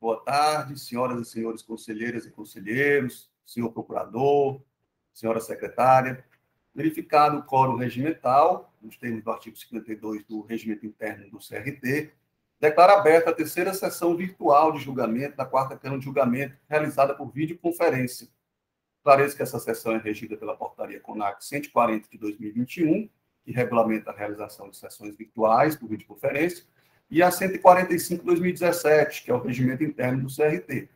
boa tarde, senhoras e senhores conselheiras e conselheiros, senhor procurador, senhora secretária. Verificado o quórum regimental, nos termos do artigo 52 do Regimento Interno do CRT, declaro aberta a terceira sessão virtual de julgamento da quarta Câmara de Julgamento, realizada por videoconferência. Esclareço que essa sessão é regida pela Portaria CONAC 140 de 2021, que regulamenta a realização de sessões virtuais por videoconferência, e a 145 de 2017, que é o Regimento Interno do CRT.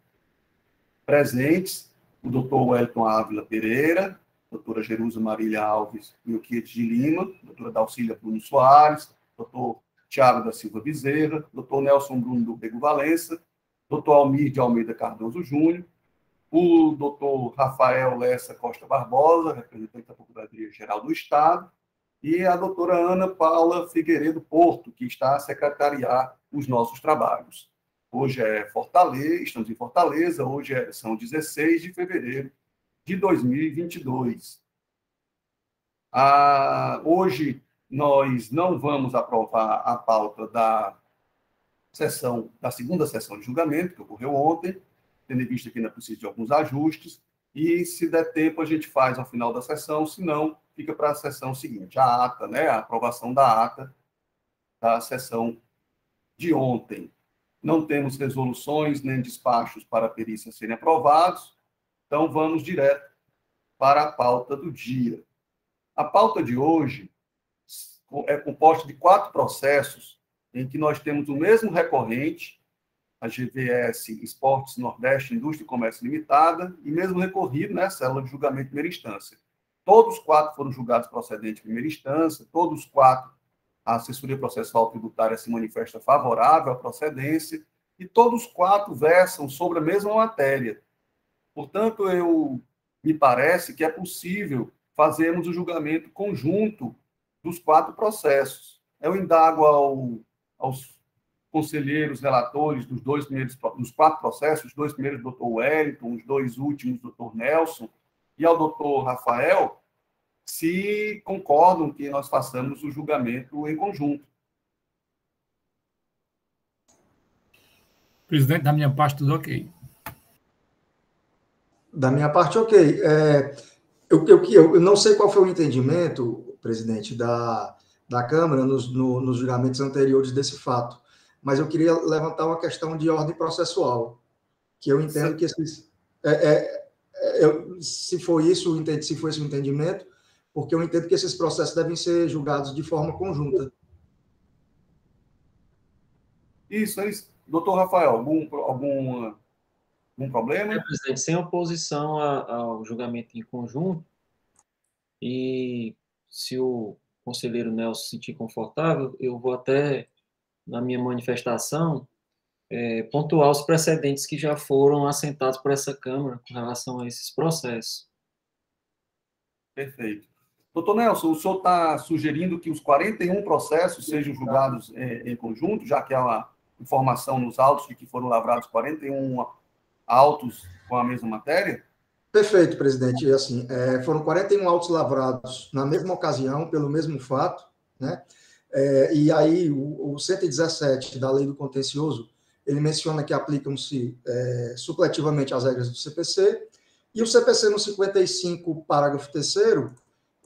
Presentes, o doutor Wellington Ávila Pereira, doutora Jerusa Marília Alves Milquiades de Lima, doutora Dalcília Bruno Soares, doutor Tiago da Silva Bezerra, doutor Nelson Bruno do Pego Valença, doutor Almir de Almeida Cardoso Júnior, o doutor Rafael Lessa Costa Barbosa, representante da Procuradoria-Geral do Estado, e a doutora Ana Paula Figueiredo Porto, que está a secretariar os nossos trabalhos. Hoje é Fortaleza, estamos em Fortaleza, hoje são 16 de fevereiro de 2022. Hoje nós não vamos aprovar a pauta da segunda sessão de julgamento, que ocorreu ontem, tendo em vista que ainda precisa de alguns ajustes, e se der tempo a gente faz ao final da sessão, se não, fica para a sessão seguinte, a ata, né, a aprovação da ata da sessão de ontem. Não temos resoluções nem despachos para a perícia serem aprovados, então vamos direto para a pauta do dia. A pauta de hoje é composta de 4 processos em que nós temos o mesmo recorrente, a GVS Esportes Nordeste Indústria e Comércio Limitada, e mesmo recorrido, né, célula de julgamento de primeira instância. Todos os 4 foram julgados procedentes de primeira instância, todos os 4 a assessoria processual tributária se manifesta favorável à procedência, e todos os 4 versam sobre a mesma matéria. Portanto, me parece que é possível fazermos o julgamento conjunto dos 4 processos. Eu indago aos conselheiros relatores dos 4 processos, os 2 primeiros, doutor Wellington, os 2 últimos, doutor Nelson, e ao doutor Rafael, se concordam que nós façamos o julgamento em conjunto. Presidente, da minha parte, tudo ok. Da minha parte, ok. Eu não sei qual foi o entendimento, presidente, da Câmara nos julgamentos anteriores desse fato, mas eu queria levantar uma questão de ordem processual, que eu entendo que se foi esse o entendimento, porque eu entendo que esses processos devem ser julgados de forma conjunta. Isso. Doutor Rafael, algum problema? Presidente, sem oposição ao julgamento em conjunto, e se o conselheiro Nelson se sentir confortável, eu vou até, na minha manifestação, pontuar os precedentes que já foram assentados por essa Câmara com relação a esses processos. Perfeito. Doutor Nelson, o senhor está sugerindo que os 41 processos sejam julgados em conjunto, já que há uma informação nos autos de que foram lavrados 41 autos com a mesma matéria? Perfeito, presidente. E assim, foram 41 autos lavrados na mesma ocasião, pelo mesmo fato, né? E aí, o 117 da Lei do Contencioso, ele menciona que aplicam-se supletivamente as regras do CPC, e o CPC, no 55, parágrafo 3º,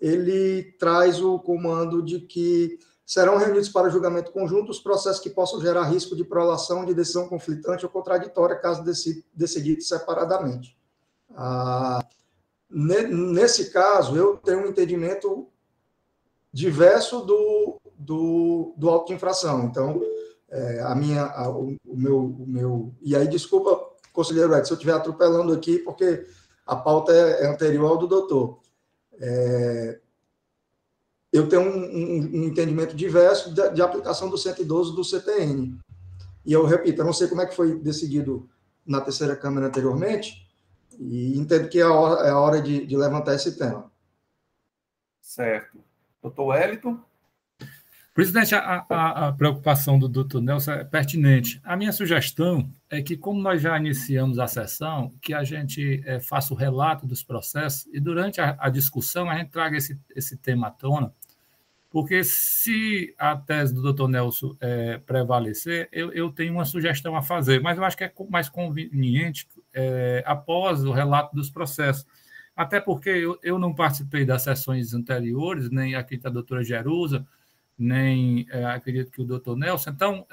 ele traz o comando de que serão reunidos para julgamento conjunto os processos que possam gerar risco de prolação de decisão conflitante ou contraditória, caso decidido separadamente. Nesse caso, eu tenho um entendimento diverso do auto de infração. Então, e aí, desculpa, conselheiro Edson, se eu estiver atropelando aqui, porque a pauta é anterior ao do doutor. Eu tenho um entendimento diverso de aplicação do 112 do CTN. E eu repito, eu não sei como é que foi decidido na terceira Câmara anteriormente, e entendo que é a hora de levantar esse tema. Certo. Doutor Wellington? Presidente, a preocupação do doutor Nelson é pertinente. A minha sugestão é que, como nós já iniciamos a sessão, que a gente faça o relato dos processos e, durante a discussão, a gente traga esse tema à tona, Porque se a tese do doutor Nelson prevalecer, eu tenho uma sugestão a fazer, mas eu acho que é mais conveniente após o relato dos processos. Até porque eu não participei das sessões anteriores, nem aqui da doutora Jerusa, nem acredito que o doutor Nelson. Então,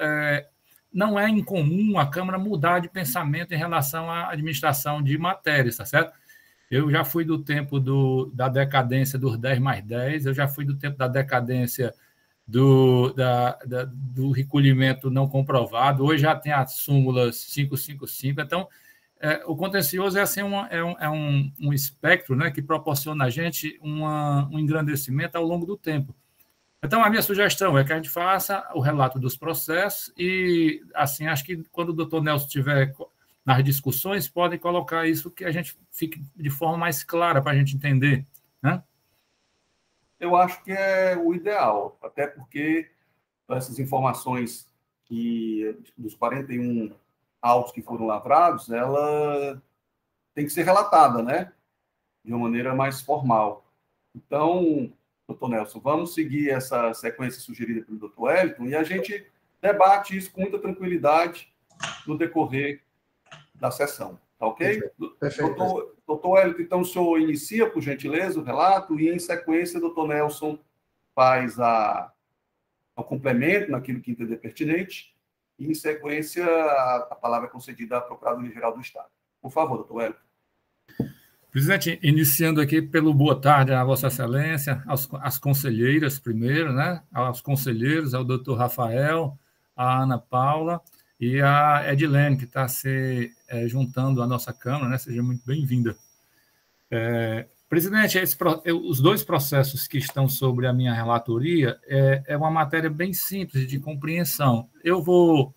não é incomum a Câmara mudar de pensamento em relação à administração de matérias, tá certo? Eu já fui do tempo da decadência dos 10+10, eu já fui do tempo da decadência do recolhimento não comprovado, hoje já tem as súmulas 555, então o contencioso é, assim, um espectro, né, que proporciona a gente um engrandecimento ao longo do tempo. Então, a minha sugestão é que a gente faça o relato dos processos e, assim, acho que quando o doutor Nelson estiver nas discussões, podem colocar isso que a gente fique de forma mais clara para a gente entender, né? Eu acho que é o ideal, até porque essas informações dos 41 autos que foram lavrados, ela tem que ser relatada, né? De uma maneira mais formal. Então, doutor Nelson, vamos seguir essa sequência sugerida pelo doutor Wellington e a gente debate isso com muita tranquilidade no decorrer da sessão, tá ok? Perfeito. Doutor Wellington, então o senhor inicia, por gentileza, o relato e, em sequência, o doutor Nelson faz o complemento naquilo que entender pertinente e, em sequência, a palavra é concedida à Procuradoria-Geral do Estado. Por favor, doutor Wellington. Presidente, iniciando aqui pelo boa tarde à Vossa Excelência, às conselheiras primeiro, né? Aos conselheiros, ao doutor Rafael, à Ana Paula e a Edilene, que está se juntando à nossa Câmara, né? Seja muito bem-vinda. Presidente, os dois processos que estão sobre a minha relatoria é uma matéria bem simples de compreensão. Eu vou,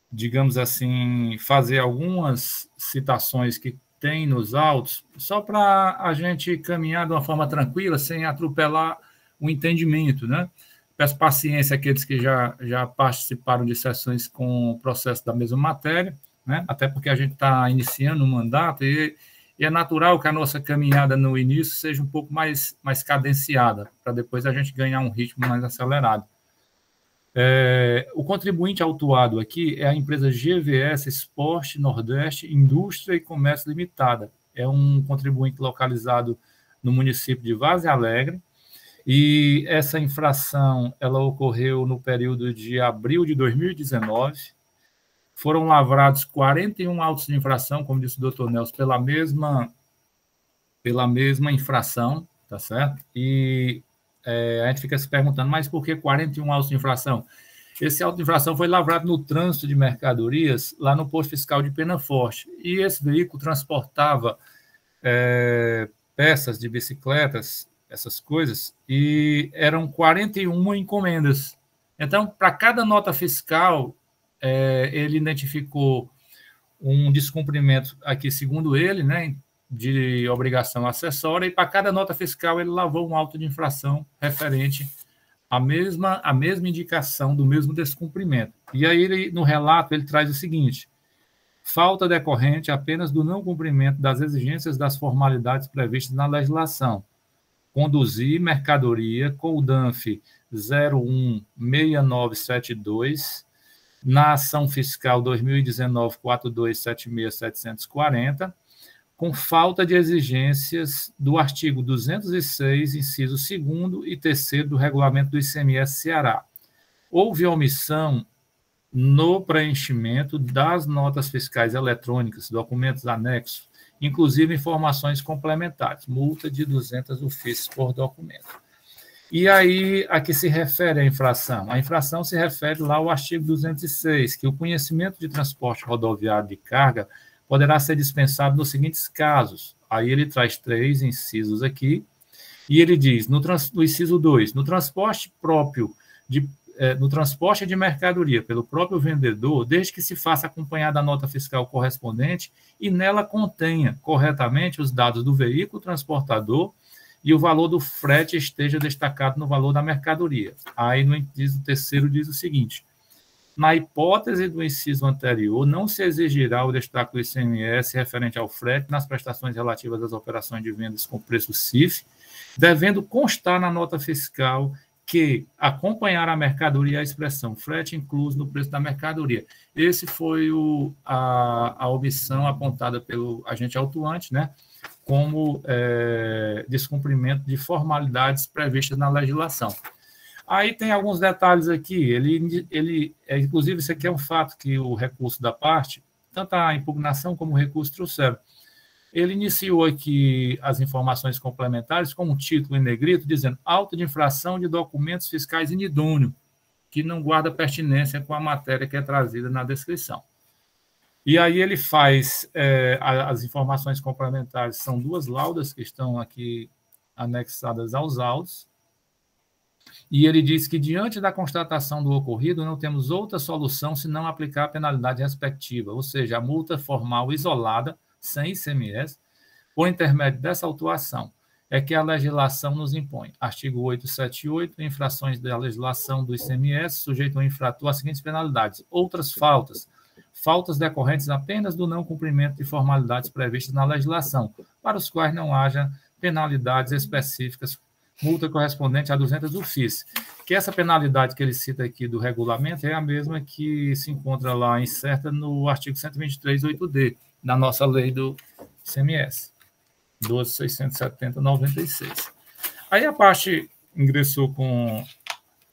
digamos assim, fazer algumas citações que tem nos autos, só para a gente caminhar de uma forma tranquila, sem atropelar o entendimento, né? Peço paciência àqueles que já participaram de sessões com o processo da mesma matéria, né? Até porque a gente está iniciando um mandato e é natural que a nossa caminhada no início seja um pouco mais cadenciada, para depois a gente ganhar um ritmo mais acelerado. O contribuinte autuado aqui é a empresa GVS Esporte Nordeste Indústria e Comércio Limitada. É um contribuinte localizado no município de Várzea Alegre, e essa infração ela ocorreu no período de abril de 2019. Foram lavrados 41 autos de infração, como disse o doutor Nelson, pela mesma infração, tá certo? E a gente fica se perguntando, mas por que 41 autos de infração? Esse auto de infração foi lavrado no trânsito de mercadorias, lá no posto fiscal de Penaforte, e esse veículo transportava peças de bicicletas, essas coisas, e eram 41 encomendas. Então, para cada nota fiscal, ele identificou um descumprimento aqui, segundo ele, né, de obrigação acessória, e para cada nota fiscal ele lavrou um auto de infração referente à mesma indicação do mesmo descumprimento. E aí, no relato, ele traz o seguinte: falta decorrente apenas do não cumprimento das exigências das formalidades previstas na legislação. Conduzir mercadoria com o DANF 016972 na ação fiscal 2019-4276-740, com falta de exigências do artigo 206, inciso 2º e 3º do regulamento do ICMS Ceará. Houve omissão no preenchimento das notas fiscais eletrônicas, documentos anexos, inclusive informações complementares, multa de 200 ofícios por documento. E aí, a que se refere a infração? A infração se refere lá ao artigo 206, que o conhecimento de transporte rodoviário de carga poderá ser dispensado nos seguintes casos. Aí ele traz 3 incisos aqui, e ele diz, no inciso 2, no transporte de mercadoria pelo próprio vendedor, desde que se faça acompanhada a nota fiscal correspondente e nela contenha corretamente os dados do veículo transportador e o valor do frete esteja destacado no valor da mercadoria. Aí no inciso 3º diz o seguinte: na hipótese do inciso anterior, não se exigirá o destaque do ICMS referente ao frete nas prestações relativas às operações de vendas com preço CIF devendo constar na nota fiscal que acompanhar a mercadoria a expressão frete incluso no preço da mercadoria. Esse foi a omissão apontada pelo agente autuante, né, como descumprimento de formalidades previstas na legislação. Aí tem alguns detalhes aqui, inclusive isso aqui é um fato que o recurso da parte, tanto a impugnação como o recurso trouxeram. Ele iniciou aqui as informações complementares com um título em negrito, dizendo auto de infração de documentos fiscais inidôneo, que não guarda pertinência com a matéria que é trazida na descrição. E aí ele faz, as informações complementares são 2 laudas que estão aqui anexadas aos autos, e ele diz que, diante da constatação do ocorrido, não temos outra solução senão aplicar a penalidade respectiva, ou seja, a multa formal isolada, sem ICMS, por intermédio dessa autuação, é que a legislação nos impõe. Artigo 878, infrações da legislação do ICMS sujeitam o infrator às seguintes penalidades. Outras faltas, faltas decorrentes apenas do não cumprimento de formalidades previstas na legislação, para os quais não haja penalidades específicas, multa correspondente a 200 do FIS. Que essa penalidade que ele cita aqui do regulamento é a mesma que se encontra lá incerta no artigo 123.8d, da nossa lei do ICMS, 12.670/96. Aí a parte ingressou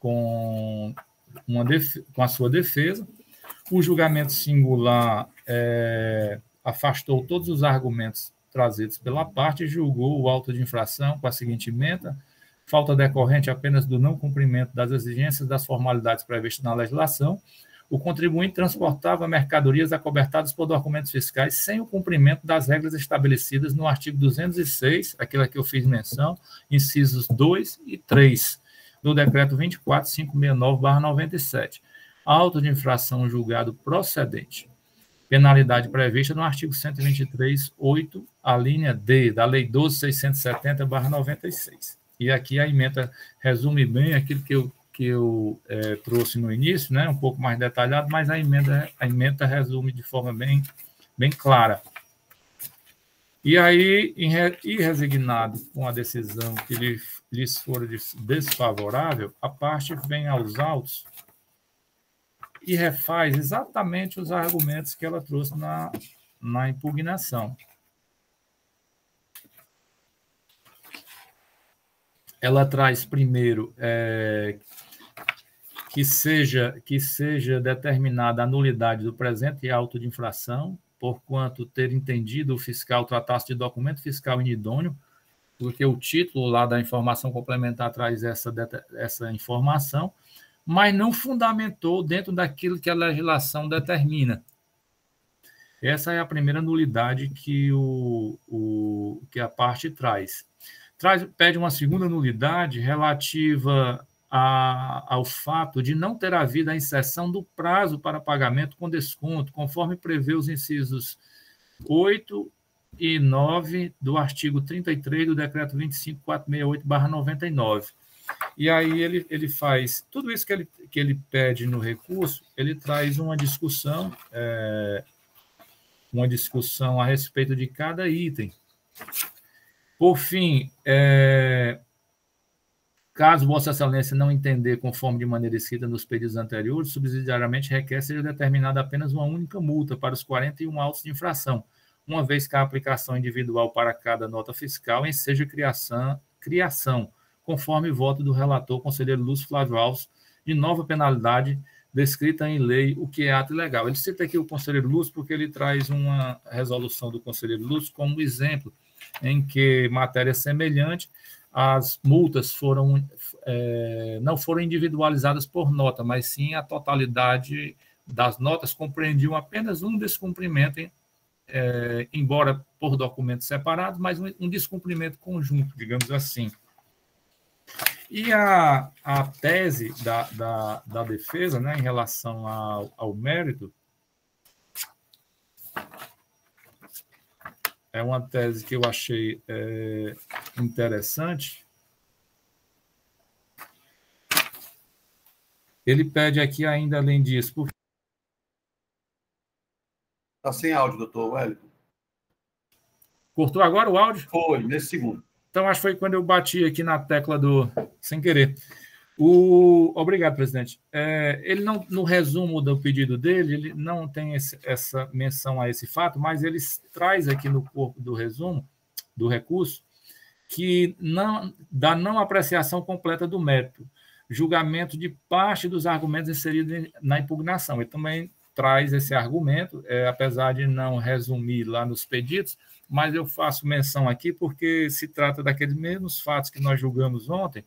com a sua defesa, o julgamento singular afastou todos os argumentos trazidos pela parte e julgou o auto de infração com a seguinte ementa: falta decorrente apenas do não cumprimento das exigências das formalidades previstas na legislação, o contribuinte transportava mercadorias acobertadas por documentos fiscais sem o cumprimento das regras estabelecidas no artigo 206, aquela que eu fiz menção, incisos 2 e 3, do decreto 24.569/97. Auto de infração julgado procedente. Penalidade prevista no artigo 123.8, a linha D, da Lei 12.670/96. E aqui a ementa resume bem aquilo que eu trouxe no início, né, um pouco mais detalhado, mas a ementa resume de forma bem clara. E aí, irresignado com a decisão que lhes for desfavorável, a parte vem aos autos e refaz exatamente os argumentos que ela trouxe na impugnação. Ela traz primeiro que seja determinada a nulidade do presente auto de infração, porquanto ter entendido o fiscal tratasse de documento fiscal inidôneo, porque o título lá da informação complementar traz essa informação, mas não fundamentou dentro daquilo que a legislação determina. Essa é a primeira nulidade que a parte traz. Pede uma segunda nulidade relativa ao fato de não ter havido a inserção do prazo para pagamento com desconto, conforme prevê os incisos 8 e 9 do artigo 33 do decreto 25.468/99. E aí ele faz tudo isso que ele pede no recurso, ele traz uma discussão a respeito de cada item. Por fim, caso Vossa Excelência não entender conforme de maneira escrita nos pedidos anteriores, subsidiariamente requer seja determinada apenas uma única multa para os 41 autos de infração, uma vez que a aplicação individual para cada nota fiscal enseja criação, conforme voto do relator, conselheiro Lúcio Flávio Alves, de nova penalidade descrita em lei, o que é ato ilegal. Ele cita aqui o conselheiro Lúcio porque ele traz uma resolução do conselheiro Lúcio como exemplo em que matéria semelhante, as multas não foram individualizadas por nota, mas sim a totalidade das notas compreendiam apenas um descumprimento, embora por documentos separados, mas um descumprimento conjunto, digamos assim. E a tese da defesa, né, em relação ao mérito, é uma tese que eu achei interessante. Ele pede aqui ainda, além disso... Está sem áudio, doutor Wellington. Cortou agora o áudio? Foi, nesse segundo. Então, acho que foi quando eu bati aqui na tecla do... sem querer. Obrigado, presidente. Ele não, no resumo do pedido dele, ele não tem essa menção a esse fato, mas ele traz aqui no corpo do resumo, do recurso, que da não apreciação completa do mérito, julgamento de parte dos argumentos inseridos na impugnação. Ele também traz esse argumento, apesar de não resumir lá nos pedidos, mas eu faço menção aqui porque se trata daqueles mesmos fatos que nós julgamos ontem,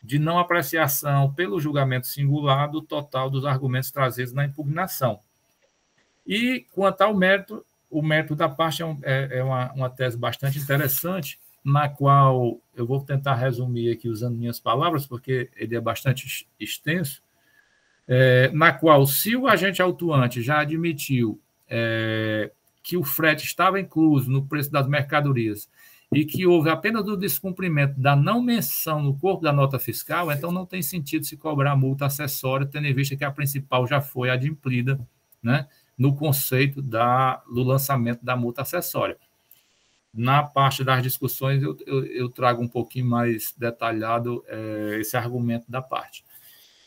de não apreciação pelo julgamento singular do total dos argumentos trazidos na impugnação. E, quanto ao mérito, o mérito da parte é uma tese bastante interessante, na qual eu vou tentar resumir aqui usando minhas palavras, porque ele é bastante extenso, na qual, se o agente autuante já admitiu que o frete estava incluso no preço das mercadorias e que houve apenas o descumprimento da não menção no corpo da nota fiscal, então não tem sentido se cobrar multa acessória, tendo em vista que a principal já foi adimplida, né, no conceito do lançamento da multa acessória. Na parte das discussões, eu trago um pouquinho mais detalhado esse argumento da parte.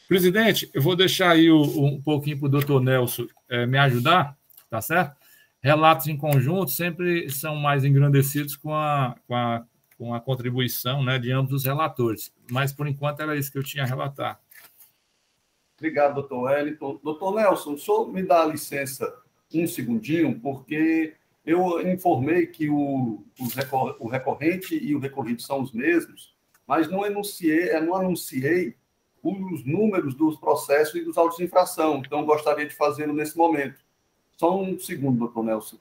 Presidente, eu vou deixar aí um pouquinho para o doutor Nelson me ajudar, tá certo? Relatos em conjunto sempre são mais engrandecidos com a contribuição, né, de ambos os relatores. Mas, por enquanto, era isso que eu tinha a relatar. Obrigado, doutor Wellington. Doutor Nelson, o senhor me dá licença um segundinho, porque eu informei que o recorrente e o recorrido são os mesmos, mas não anunciei os números dos processos e dos autos de infração. Então, gostaria de fazê-lo nesse momento. Só um segundo, doutor Nelson.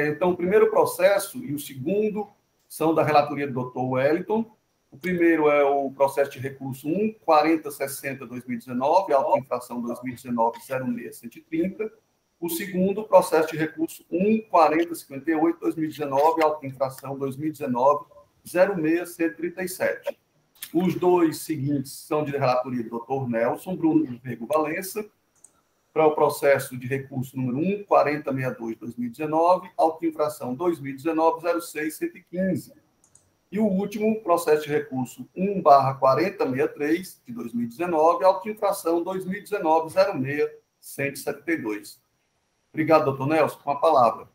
Então, o primeiro processo e o segundo são da relatoria do doutor Wellington. O primeiro é o processo de recurso 1.4060/2019, auto-infração 2019-06130. O segundo, o processo de recurso 1.4058/2019, auto-infração 2019-06137. Os dois seguintes são de relatoria do doutor Nelson Bruno de Rego Valença, para o processo de recurso número 1.4062/2019, auto-infração 2019-06115. E o último, processo de recurso 1/4063, de 2019, auto-infração 2019-06172. Obrigado, doutor Nelson. Com a palavra.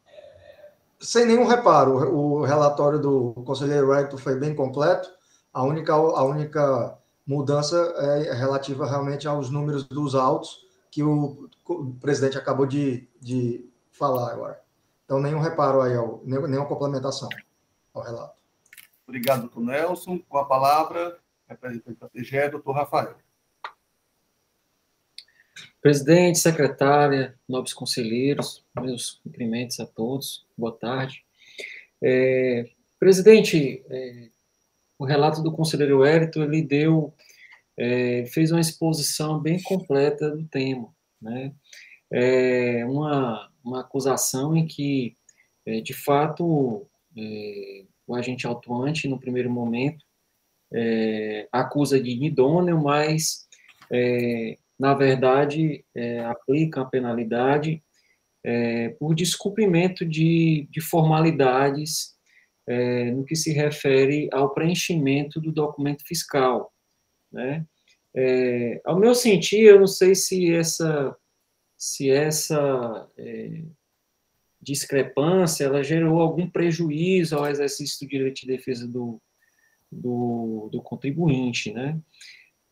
Sem nenhum reparo, o relatório do conselheiro Wellington foi bem completo. A única mudança é relativa realmente aos números dos autos, que o presidente acabou de falar agora. Então, nenhum reparo aí, nenhuma complementação ao relato. Obrigado, doutor Nelson. Com a palavra, representante da TGE, doutor Rafael. Presidente, secretária, nobres conselheiros, meus cumprimentos a todos, boa tarde. Presidente, o relato do conselheiro Wellington, ele fez uma exposição bem completa do tema, né? Uma acusação em que, de fato, o agente autuante, no primeiro momento, acusa de inidôneo, mas, na verdade, aplica a penalidade por descumprimento de formalidades no que se refere ao preenchimento do documento fiscal, né? Ao meu sentir, eu não sei se essa discrepância ela gerou algum prejuízo ao exercício do direito de defesa do contribuinte, né?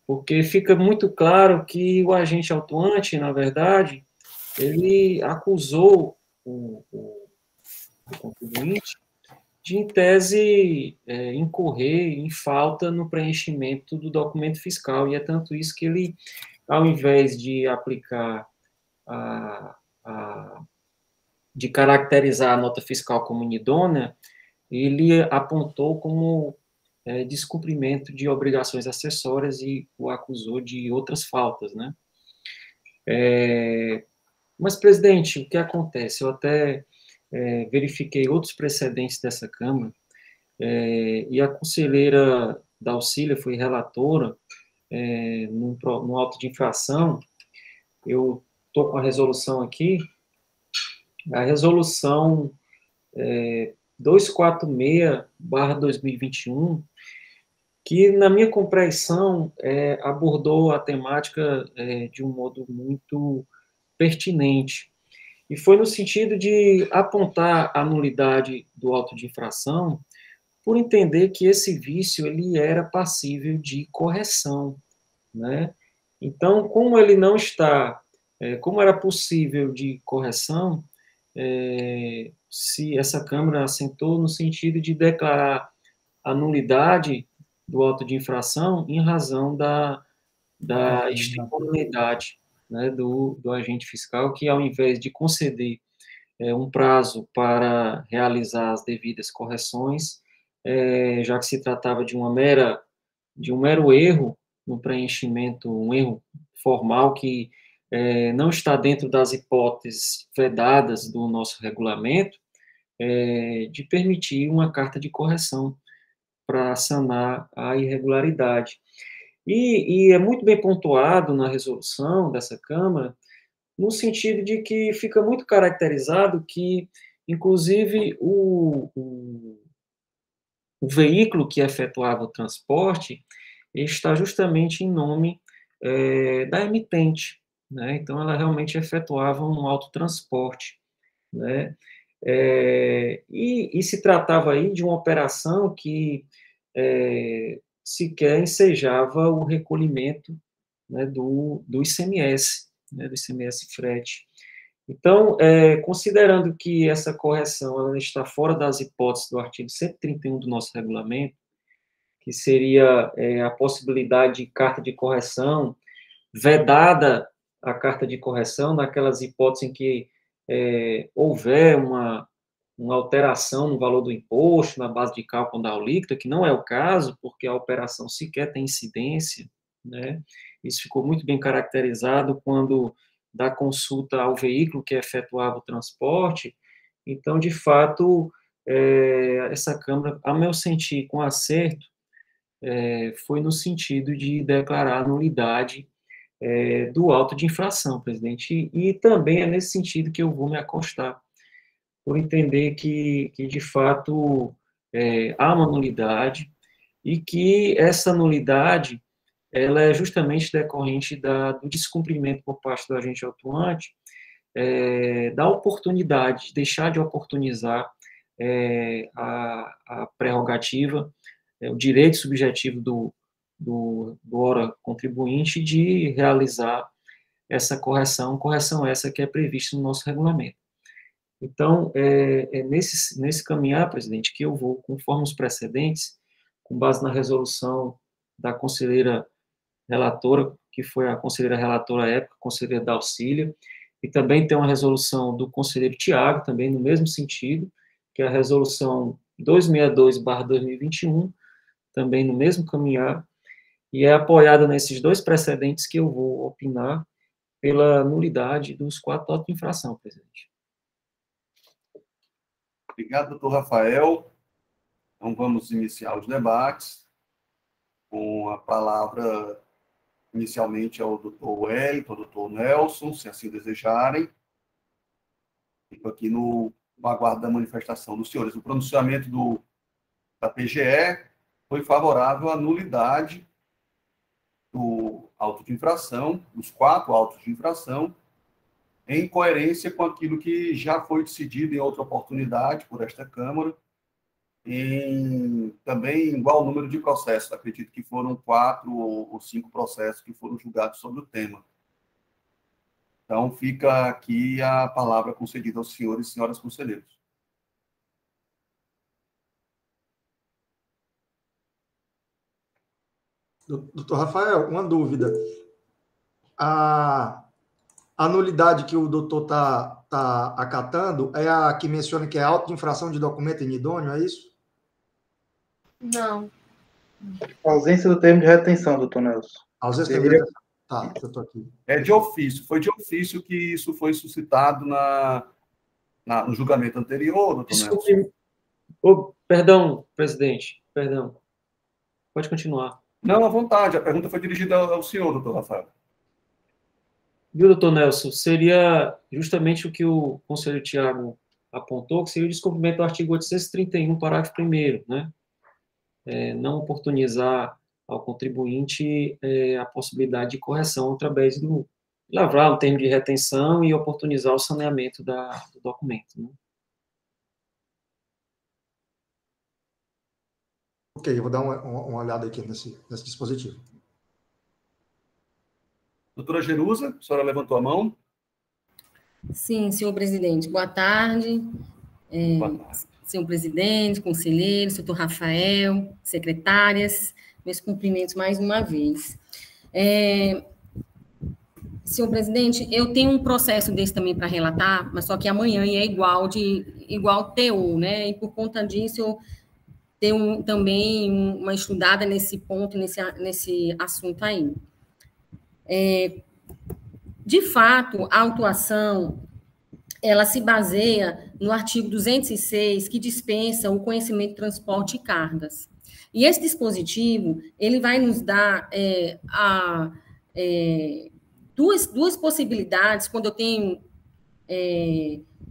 Porque fica muito claro que o agente autuante, na verdade, ele acusou o contribuinte de, em tese, incorrer em falta no preenchimento do documento fiscal, e é tanto isso que ele, ao invés de aplicar de caracterizar a nota fiscal como inidônea, ele apontou como descumprimento de obrigações acessórias e o acusou de outras faltas, né? Mas, presidente, o que acontece? Eu até verifiquei outros precedentes dessa Câmara, e a conselheira Dalcília foi relatora no auto de infração. Eu estou com a resolução aqui. A resolução 246/2021, que, na minha compreensão, abordou a temática de um modo muito pertinente. E foi no sentido de apontar a nulidade do auto de infração, por entender que esse vício ele era passível de correção, né? Então, como ele não está, como era possível de correção, se essa Câmara assentou no sentido de declarar a nulidade do auto de infração em razão da extemporaneidade, né, do agente fiscal, que, ao invés de conceder um prazo para realizar as devidas correções, já que se tratava de um mero erro no preenchimento, um erro formal que não está dentro das hipóteses vedadas do nosso regulamento, de permitir uma carta de correção para sanar a irregularidade. E é muito bem pontuado na resolução dessa Câmara, no sentido de que fica muito caracterizado que, inclusive, o veículo que efetuava o transporte está justamente em nome da emitente, né? Então, ela realmente efetuava um autotransporte, né? E se tratava aí de uma operação que sequer ensejava o recolhimento, né, do ICMS, né, do ICMS frete. Então, considerando que essa correção ela está fora das hipóteses do artigo 131 do nosso regulamento, que seria a possibilidade de carta de correção, vedada a carta de correção naquelas hipóteses em que houver uma alteração no valor do imposto, na base de cálculo da alíquota, que não é o caso, porque a operação sequer tem incidência, né? Isso ficou muito bem caracterizado quando da consulta ao veículo que efetuava o transporte. Então, de fato, essa Câmara, a meu sentir, com acerto, foi no sentido de declarar a nulidade do auto de infração, presidente. E também é nesse sentido que eu vou me acostar, por entender que de fato, há uma nulidade e que essa nulidade ela é justamente decorrente do descumprimento por parte do agente autuante, da oportunidade, de deixar de oportunizar a prerrogativa, o direito subjetivo do ora contribuinte de realizar essa correção essa que é prevista no nosso regulamento. Então, nesse caminhar, presidente, que eu vou, conforme os precedentes, com base na resolução da conselheira relatora, que foi a conselheira relatora à época, conselheira da Auxília, e também tem uma resolução do conselheiro Tiago, também no mesmo sentido, que é a resolução 262/2021, também no mesmo caminhar, e é apoiada nesses dois precedentes que eu vou opinar pela nulidade dos 4 autos de infração, presidente. Obrigado, doutor Rafael. Então, vamos iniciar os debates com a palavra, inicialmente, ao doutor Wellington, ao doutor Nelson, se assim desejarem. Fico aqui no aguardo da manifestação dos senhores. O pronunciamento da PGE foi favorável à nulidade do auto de infração, dos 4 autos de infração, em coerência com aquilo que já foi decidido em outra oportunidade por esta Câmara, também igual número de processos. Acredito que foram 4 ou 5 processos que foram julgados sobre o tema. Então, fica aqui a palavra concedida aos senhores e senhoras conselheiros. Doutor Rafael, uma dúvida. A nulidade que o doutor está acatando é a que menciona que é auto de infração de documento inidôneo, é isso? Não. A ausência do termo de retenção, doutor Nelson. A ausência do termo de retenção. Tá, eu estou aqui. É de ofício. Foi de ofício que isso foi suscitado no julgamento anterior, doutor Nelson. Perdão, presidente. Perdão. Pode continuar. Não, à vontade. A pergunta foi dirigida ao senhor, doutor Rafael. Viu, doutor Nelson? Seria justamente o que o conselheiro Tiago apontou, que seria o descumprimento do artigo 831, parágrafo 1º, né? Não oportunizar ao contribuinte a possibilidade de correção através do lavrar o termo de retenção e oportunizar o saneamento do documento, né? Ok, eu vou dar uma olhada aqui nesse dispositivo. Doutora Jerusa, a senhora levantou a mão. Sim, senhor presidente. Boa tarde. Boa tarde. Senhor presidente, conselheiros, doutor Rafael, secretárias, meus cumprimentos mais uma vez. Senhor presidente, eu tenho um processo desse também para relatar, mas só que amanhã é igual TU, né? E por conta disso, eu tenho também uma estudada nesse ponto, nesse assunto aí. De fato, a autuação, ela se baseia no artigo 206, que dispensa o conhecimento de transporte e cargas. E esse dispositivo, ele vai nos dar duas possibilidades, quando eu tenho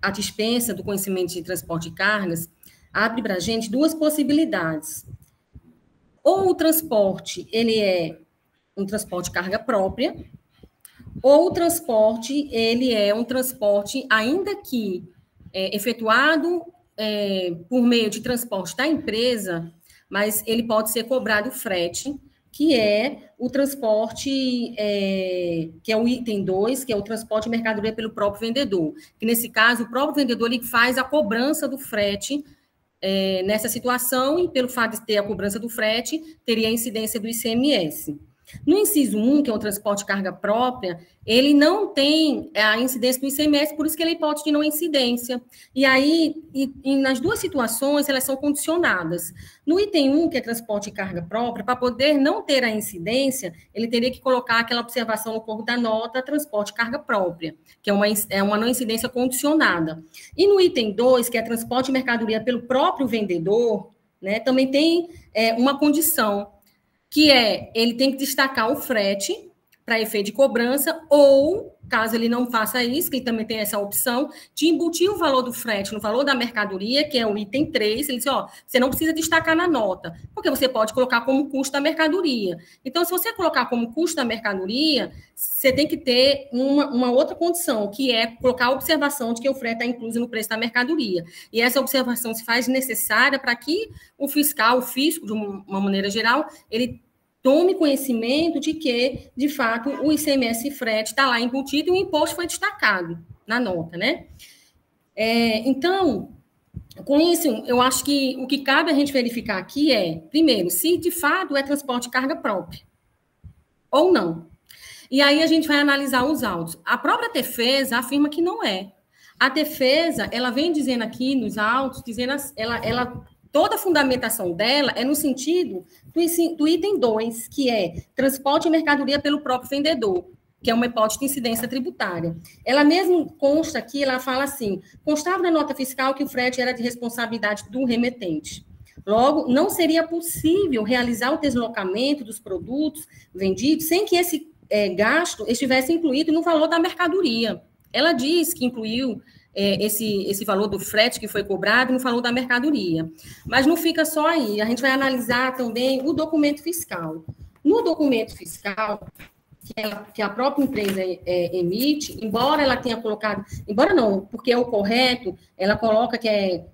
a dispensa do conhecimento de transporte e cargas, abre para a gente duas possibilidades. Ou o transporte, ele é um transporte de carga própria, ou o transporte, ele é um transporte, ainda que efetuado por meio de transporte da empresa, mas ele pode ser cobrado frete, que é o transporte, que é o item 2, que é o transporte de mercadoria pelo próprio vendedor. Que, nesse caso, o próprio vendedor ele faz a cobrança do frete nessa situação, e pelo fato de ter a cobrança do frete, teria a incidência do ICMS. No inciso 1, que é o transporte de carga própria, ele não tem a incidência do ICMS, por isso que ele é hipótese de não incidência. E aí, nas duas situações, elas são condicionadas. No item 1, que é transporte de carga própria, para poder não ter a incidência, ele teria que colocar aquela observação no corpo da nota, transporte de carga própria, que é uma não incidência condicionada. E no item 2, que é transporte de mercadoria pelo próprio vendedor, né, também tem uma condição, que ele tem que destacar o frete para efeito de cobrança, ou, caso ele não faça isso, que ele também tem essa opção, de embutir o valor do frete no valor da mercadoria, que é o item 3, ele diz, você não precisa destacar na nota, porque você pode colocar como custo da mercadoria. Então, se você colocar como custo da mercadoria, você tem que ter uma outra condição, que é colocar a observação de que o frete está incluso no preço da mercadoria. E essa observação se faz necessária para que o fiscal, o fisco, de uma maneira geral, ele tome conhecimento de que, de fato, o ICMS frete está lá embutido e o imposto foi destacado na nota, né? Então, com isso, eu acho que o que cabe a gente verificar aqui primeiro, se de fato é transporte de carga própria ou não. E aí a gente vai analisar os autos. A própria defesa afirma que não é. A defesa, ela vem dizendo aqui nos autos, toda a fundamentação dela é no sentido do item 2, que é transporte de mercadoria pelo próprio vendedor, que é uma hipótese de incidência tributária. Ela mesmo consta aqui, ela fala assim, constava na nota fiscal que o frete era de responsabilidade do remetente. Logo, não seria possível realizar o deslocamento dos produtos vendidos sem que esse gasto estivesse incluído no valor da mercadoria. Ela diz que incluiu esse valor do frete que foi cobrado no valor da mercadoria. Mas não fica só aí, a gente vai analisar também o documento fiscal. No documento fiscal, que a própria empresa emite, embora ela tenha colocado, embora não, porque é o correto, ela coloca que é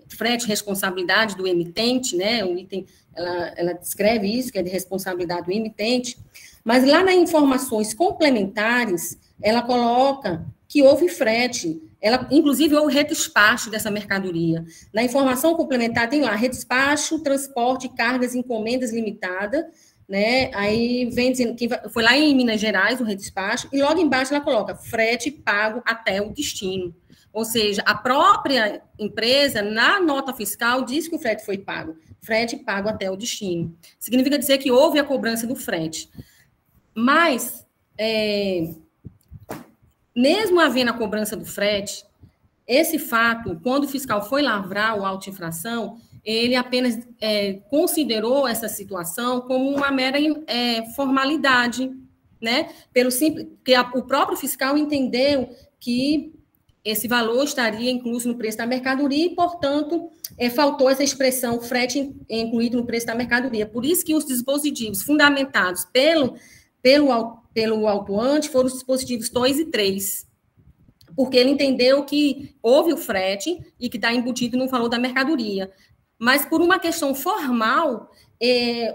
frete responsabilidade do emitente, né? O item, ela descreve isso, que é de responsabilidade do emitente, mas lá nas informações complementares, ela coloca que houve frete, inclusive houve redespacho dessa mercadoria. Na informação complementar tem lá, redespacho, transporte, cargas, encomendas limitada, né? Aí vem dizendo que foi lá em Minas Gerais o redespacho, e logo embaixo ela coloca frete pago até o destino. Ou seja, a própria empresa, na nota fiscal, diz que o frete foi pago. Frete pago até o destino. Significa dizer que houve a cobrança do frete. Mas, mesmo havendo a cobrança do frete, esse fato, quando o fiscal foi lavrar o auto de infração, ele apenas considerou essa situação como uma mera formalidade, né? Pelo simples, porque o próprio fiscal entendeu que esse valor estaria incluso no preço da mercadoria e, portanto, faltou essa expressão frete incluído no preço da mercadoria. Por isso que os dispositivos fundamentados pelo autuante foram os dispositivos 2 e 3, porque ele entendeu que houve o frete e que está embutido no valor da mercadoria. Mas, por uma questão formal,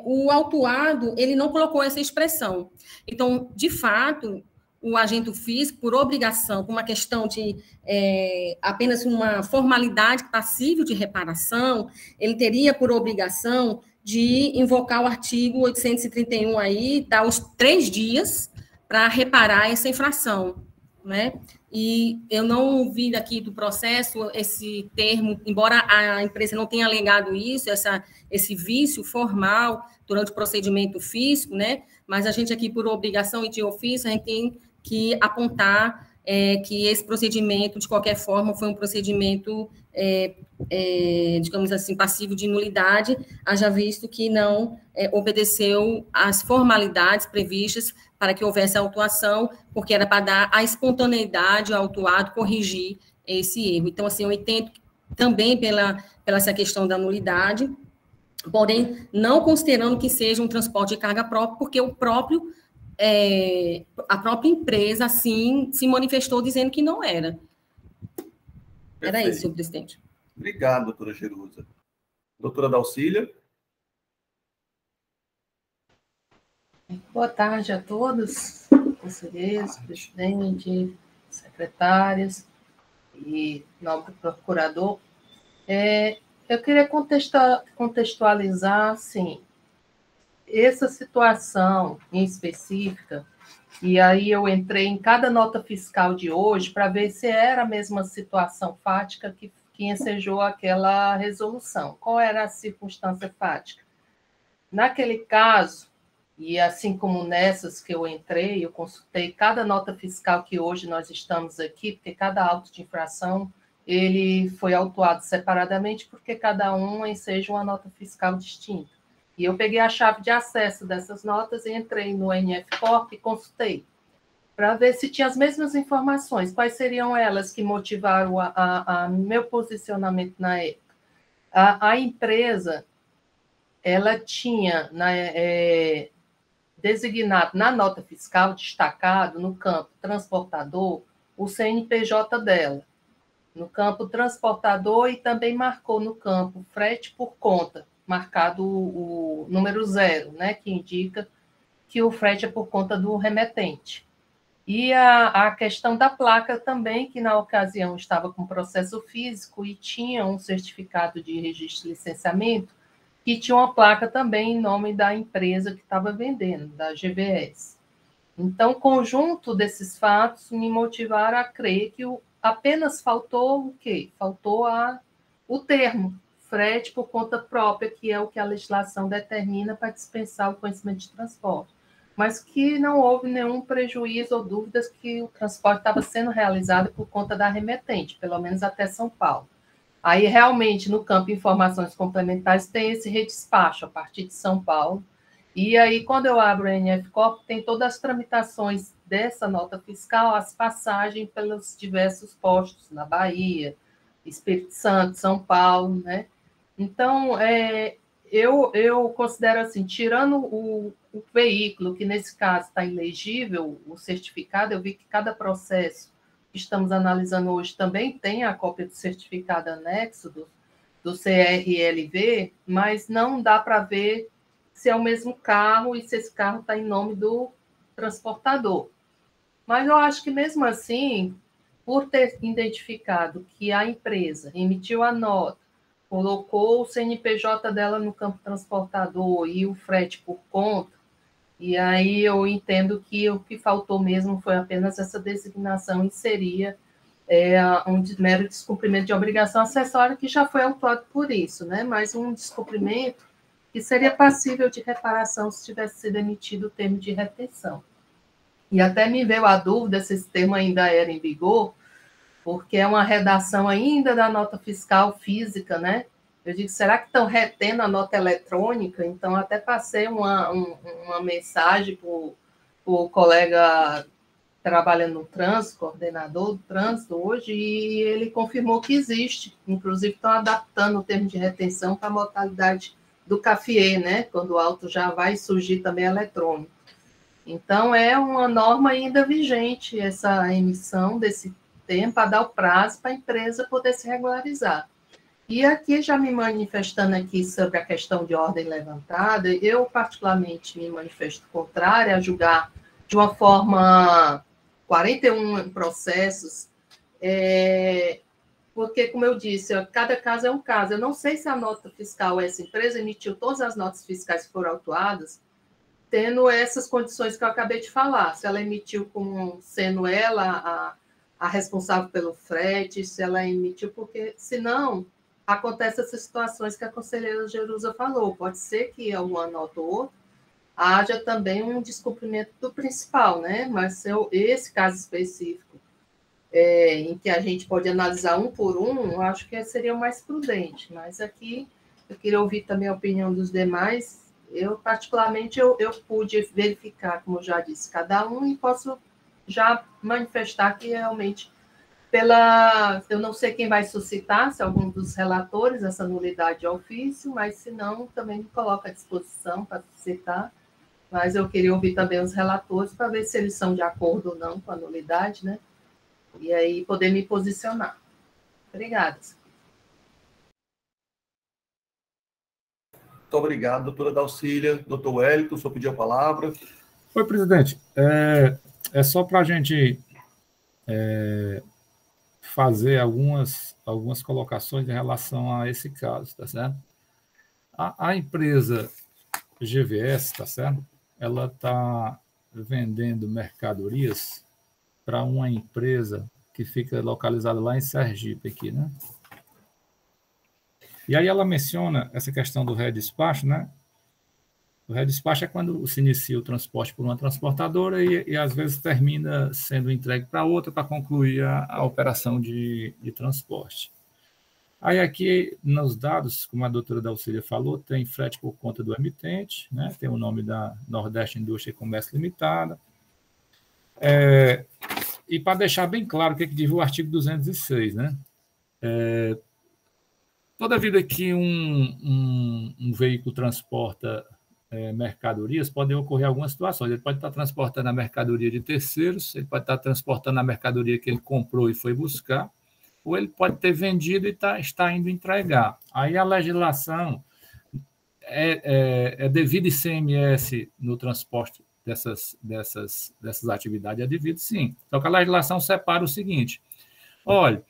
o autuado ele não colocou essa expressão. Então, de fato, o agente físico, por obrigação, por uma questão de apenas uma formalidade passível de reparação, ele teria por obrigação de invocar o artigo 831 aí, dar os 3 dias para reparar essa infração, né? E eu não vi aqui do processo esse termo, embora a empresa não tenha alegado isso, esse vício formal durante o procedimento físico, né? Mas a gente aqui, por obrigação e de ofício, a gente tem que apontar que esse procedimento, de qualquer forma, foi um procedimento, digamos assim, passivo de nulidade, haja visto que não obedeceu às formalidades previstas para que houvesse autuação, porque era para dar a espontaneidade ao autuado corrigir esse erro. Então, assim, eu entendo também pela essa questão da nulidade, porém, não considerando que seja um transporte de carga própria, porque a própria empresa, assim, se manifestou dizendo que não era. Era isso, senhor presidente. Obrigado, doutora Jerusa. Doutora Dalcília. Boa tarde a todos, conselheiros, presidente, secretárias e nobre procurador. Eu queria contextualizar, assim, essa situação em específica, e aí eu entrei em cada nota fiscal de hoje para ver se era a mesma situação fática que ensejou aquela resolução. Qual era a circunstância fática? Naquele caso, e assim como nessas que eu entrei, eu consultei cada nota fiscal que hoje nós estamos aqui, porque cada auto de infração ele foi autuado separadamente, porque cada um enseja uma nota fiscal distinta. E eu peguei a chave de acesso dessas notas e entrei no NF Corp e consultei, para ver se tinha as mesmas informações, quais seriam elas que motivaram a meu posicionamento na época. A empresa, ela tinha designado na nota fiscal, destacado no campo transportador, o CNPJ dela, no campo transportador, e também marcou no campo frete por conta, marcado o número 0, né, que indica que o frete é por conta do remetente. E a questão da placa também, que na ocasião estava com processo físico e tinha um certificado de registro e licenciamento, que tinha uma placa também em nome da empresa que estava vendendo, da GVS. Então, o conjunto desses fatos me motivaram a crer que apenas faltou o quê? Faltou o termo, frete por conta própria, que é o que a legislação determina para dispensar o conhecimento de transporte. Mas que não houve nenhum prejuízo ou dúvidas que o transporte estava sendo realizado por conta da remetente, pelo menos até São Paulo. Aí, realmente, no campo de informações complementares, tem esse redespacho a partir de São Paulo. E aí, quando eu abro o NF Corp, tem todas as tramitações dessa nota fiscal, as passagens pelos diversos postos na Bahia, Espírito Santo, São Paulo, né? Então, eu considero assim, tirando o veículo, que nesse caso está ilegível, o certificado, eu vi que cada processo que estamos analisando hoje também tem a cópia do certificado anexo do CRLV, mas não dá para ver se é o mesmo carro e se esse carro está em nome do transportador. Mas eu acho que, mesmo assim, por ter identificado que a empresa emitiu a nota, colocou o CNPJ dela no campo transportador e o frete por conta, e aí eu entendo que o que faltou mesmo foi apenas essa designação e seria um mero descumprimento de obrigação acessória, que já foi autuado por isso, né? Mas um descumprimento que seria passível de reparação se tivesse sido emitido o termo de retenção. E até me veio a dúvida se esse termo ainda era em vigor, porque é uma redação ainda da nota fiscal física, né? Eu digo, será que estão retendo a nota eletrônica? Então, até passei uma mensagem para o colega trabalha no trânsito, coordenador do trânsito hoje, e ele confirmou que existe. Inclusive, estão adaptando o termo de retenção para a modalidade do CAFIE, né? Quando o auto já vai surgir também eletrônico. Então, é uma norma ainda vigente, essa emissão desse termo, para dar o prazo para a empresa poder se regularizar. E aqui, já me manifestando aqui sobre a questão de ordem levantada, eu particularmente me manifesto contrária a julgar de uma forma 41 processos, porque, como eu disse, cada caso é um caso. Eu não sei se a nota fiscal, essa empresa emitiu todas as notas fiscais que foram autuadas, tendo essas condições que eu acabei de falar. Se ela emitiu sendo ela a responsável pelo frete, se ela emitiu, porque, senão, acontece essas situações que a conselheira Jerusa falou. Pode ser que alguma nota ou outra haja também um descumprimento do principal, né? Mas esse caso específico, em que a gente pode analisar um por um, eu acho que seria o mais prudente. Mas aqui, eu queria ouvir também a opinião dos demais. Eu, particularmente, eu pude verificar, como eu já disse, cada um, e posso já manifestar que realmente, eu não sei quem vai suscitar, se algum dos relatores, essa nulidade de ofício, mas se não, também me coloco à disposição para citar. Mas eu queria ouvir também os relatores para ver se eles são de acordo ou não com a nulidade, né? E aí poder me posicionar. Obrigada. Muito obrigado, doutora Dalcília. Doutor Wellington, o senhor pediu a palavra. Oi, presidente. É só para a gente fazer algumas colocações em relação a esse caso, tá certo? A empresa GVS, tá certo? Ela está vendendo mercadorias para uma empresa que fica localizada lá em Sergipe, aqui, né? E aí ela menciona essa questão do redespacho, né? O redespacho é quando se inicia o transporte por uma transportadora e às vezes termina sendo entregue para outra para concluir a operação de transporte. Aí aqui, nos dados, como a doutora Dalcília falou, tem frete por conta do emitente, né? Tem o nome da Nordeste Indústria e Comércio Limitada. E para deixar bem claro o que diz o artigo 206, né? Toda vida que um veículo transporta mercadorias, podem ocorrer algumas situações. Ele pode estar transportando a mercadoria de terceiros, ele pode estar transportando a mercadoria que ele comprou e foi buscar, ou ele pode ter vendido e está indo entregar. Aí a legislação é devido ICMS no transporte dessas atividades, é devido sim. Só que a legislação separa o seguinte: olha,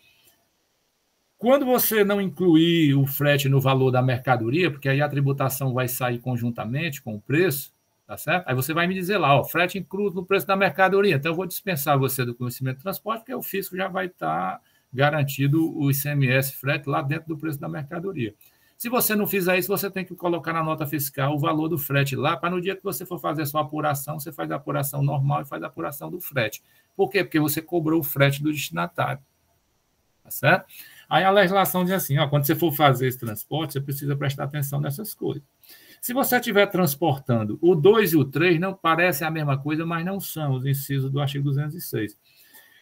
quando você não incluir o frete no valor da mercadoria, porque aí a tributação vai sair conjuntamente com o preço, tá certo? Aí você vai me dizer lá, frete incluso no preço da mercadoria. Então, eu vou dispensar você do conhecimento de transporte, porque o fisco já vai estar garantido o ICMS frete lá dentro do preço da mercadoria. Se você não fizer isso, você tem que colocar na nota fiscal o valor do frete lá, para no dia que você for fazer a sua apuração, você faz a apuração normal e faz a apuração do frete. Por quê? Porque você cobrou o frete do destinatário. Tá certo? Aí a legislação diz assim, quando você for fazer esse transporte, você precisa prestar atenção nessas coisas. Se você estiver transportando o 2 e o 3, não parecem a mesma coisa, mas não são os incisos do artigo 206.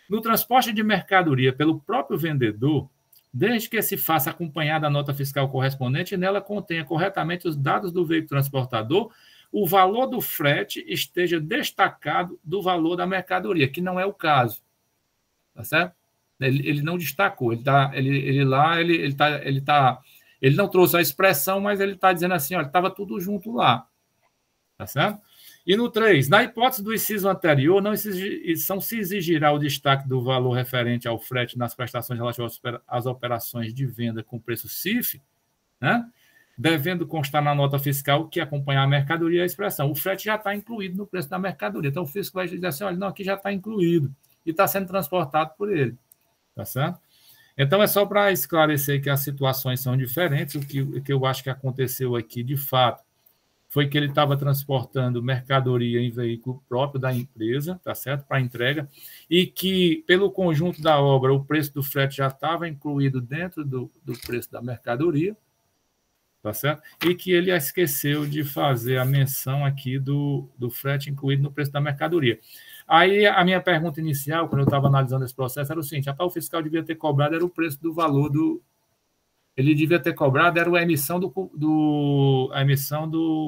No transporte de mercadoria pelo próprio vendedor, desde que se faça acompanhada a nota fiscal correspondente, nela contenha corretamente os dados do veículo transportador, o valor do frete esteja destacado do valor da mercadoria, que não é o caso. Tá certo? Ele não destacou, ele não trouxe a expressão, mas ele está dizendo assim, olha, estava tudo junto lá, tá certo? E no 3, na hipótese do inciso anterior, não se exigirá o destaque do valor referente ao frete nas prestações relativas às operações de venda com preço CIF, né? Devendo constar na nota fiscal que acompanhar a mercadoria a expressão. O frete já está incluído no preço da mercadoria, então o fisco vai dizer assim, olha, não, aqui já está incluído e está sendo transportado por ele. Tá certo? Então, é só para esclarecer que as situações são diferentes. O que eu acho que aconteceu aqui, de fato, foi que ele estava transportando mercadoria em veículo próprio da empresa, tá certo? Para entrega, e que, pelo conjunto da obra, o preço do frete já estava incluído dentro do preço da mercadoria, tá certo? E que ele esqueceu de fazer a menção aqui do frete incluído no preço da mercadoria. Aí a minha pergunta inicial, quando eu estava analisando esse processo, era o seguinte: rapaz, o fiscal devia ter cobrado era o preço do valor do... Ele devia ter cobrado era a emissão do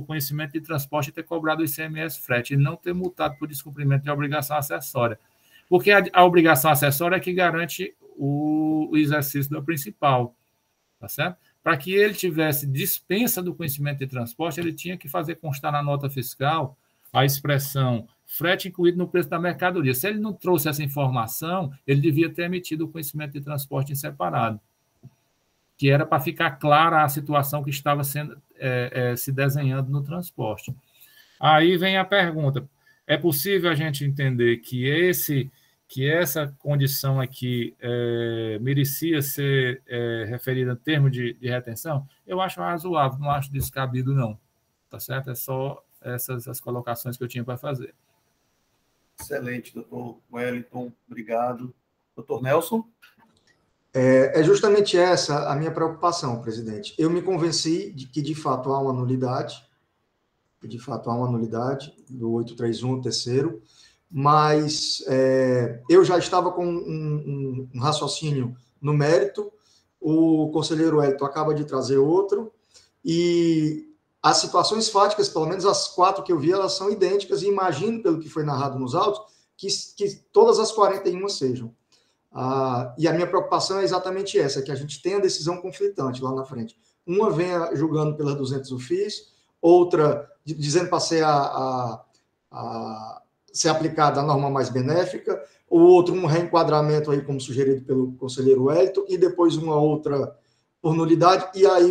conhecimento de transporte e ter cobrado o ICMS frete, e não ter multado por descumprimento de obrigação acessória. Porque a obrigação acessória é que garante o exercício da principal, tá certo? Para que ele tivesse dispensa do conhecimento de transporte, ele tinha que fazer constar na nota fiscal a expressão frete incluído no preço da mercadoria. Se ele não trouxe essa informação, ele devia ter emitido o conhecimento de transporte em separado, que era para ficar clara a situação que estava se desenhando no transporte. Aí vem a pergunta: é possível a gente entender que essa condição aqui merecia ser referida em termos de retenção? Eu acho razoável, não acho descabido, não. Tá certo? É só essas as colocações que eu tinha para fazer. Excelente, doutor Wellington, obrigado. Doutor Nelson? É justamente essa a minha preocupação, presidente. Eu me convenci de que, de fato, há uma nulidade, do 831, terceiro, mas eu já estava com um raciocínio no mérito, o conselheiro Wellington acaba de trazer outro, e as situações fáticas, pelo menos as 4 que eu vi, elas são idênticas, e imagino, pelo que foi narrado nos autos, que todas as 41 sejam. E a minha preocupação é exatamente essa, que a gente tenha decisão conflitante lá na frente. Uma venha julgando pelas 200 ofícios, outra dizendo para ser aplicada a norma mais benéfica, o outro um reenquadramento aí, como sugerido pelo conselheiro Wellington, e depois uma outra por nulidade, e aí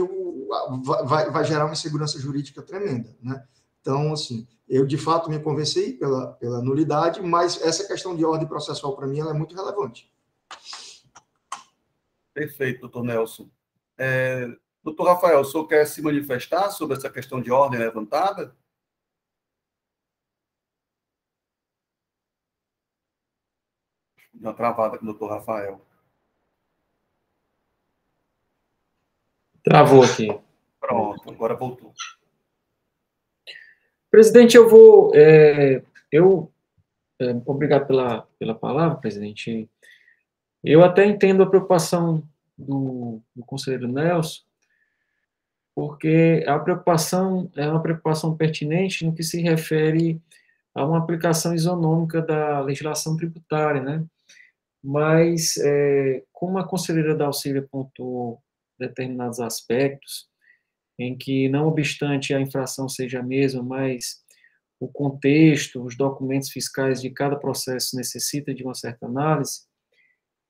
vai gerar uma insegurança jurídica tremenda, né? Então, assim, eu de fato me convenci pela nulidade, mas essa questão de ordem processual para mim ela é muito relevante. Perfeito, doutor Nelson. Doutor Rafael, o senhor quer se manifestar sobre essa questão de ordem levantada? Deu uma travada com o doutor Rafael. Travou aqui. Pronto, agora voltou. Presidente, obrigado pela palavra, presidente. Eu até entendo a preocupação do conselheiro Nelson, porque a preocupação é uma preocupação pertinente no que se refere a uma aplicação isonômica da legislação tributária, né? Mas, como a conselheira Dalcília apontou determinados aspectos, em que, não obstante a infração seja a mesma, mas o contexto, os documentos fiscais de cada processo necessita de uma certa análise,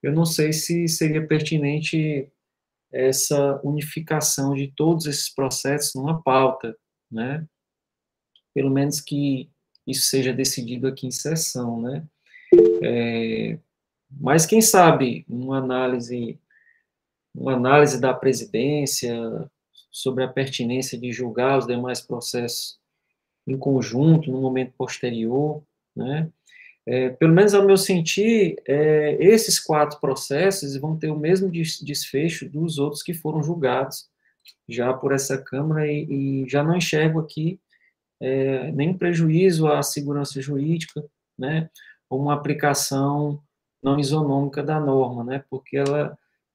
eu não sei se seria pertinente essa unificação de todos esses processos numa pauta, né? Pelo menos que isso seja decidido aqui em sessão, né? Mas quem sabe uma análise da presidência sobre a pertinência de julgar os demais processos em conjunto, no momento posterior, né? Pelo menos ao meu sentir, esses 4 processos vão ter o mesmo desfecho dos outros que foram julgados já por essa Câmara, e já não enxergo aqui nenhum prejuízo à segurança jurídica, né, ou uma aplicação não isonômica da norma, né, porque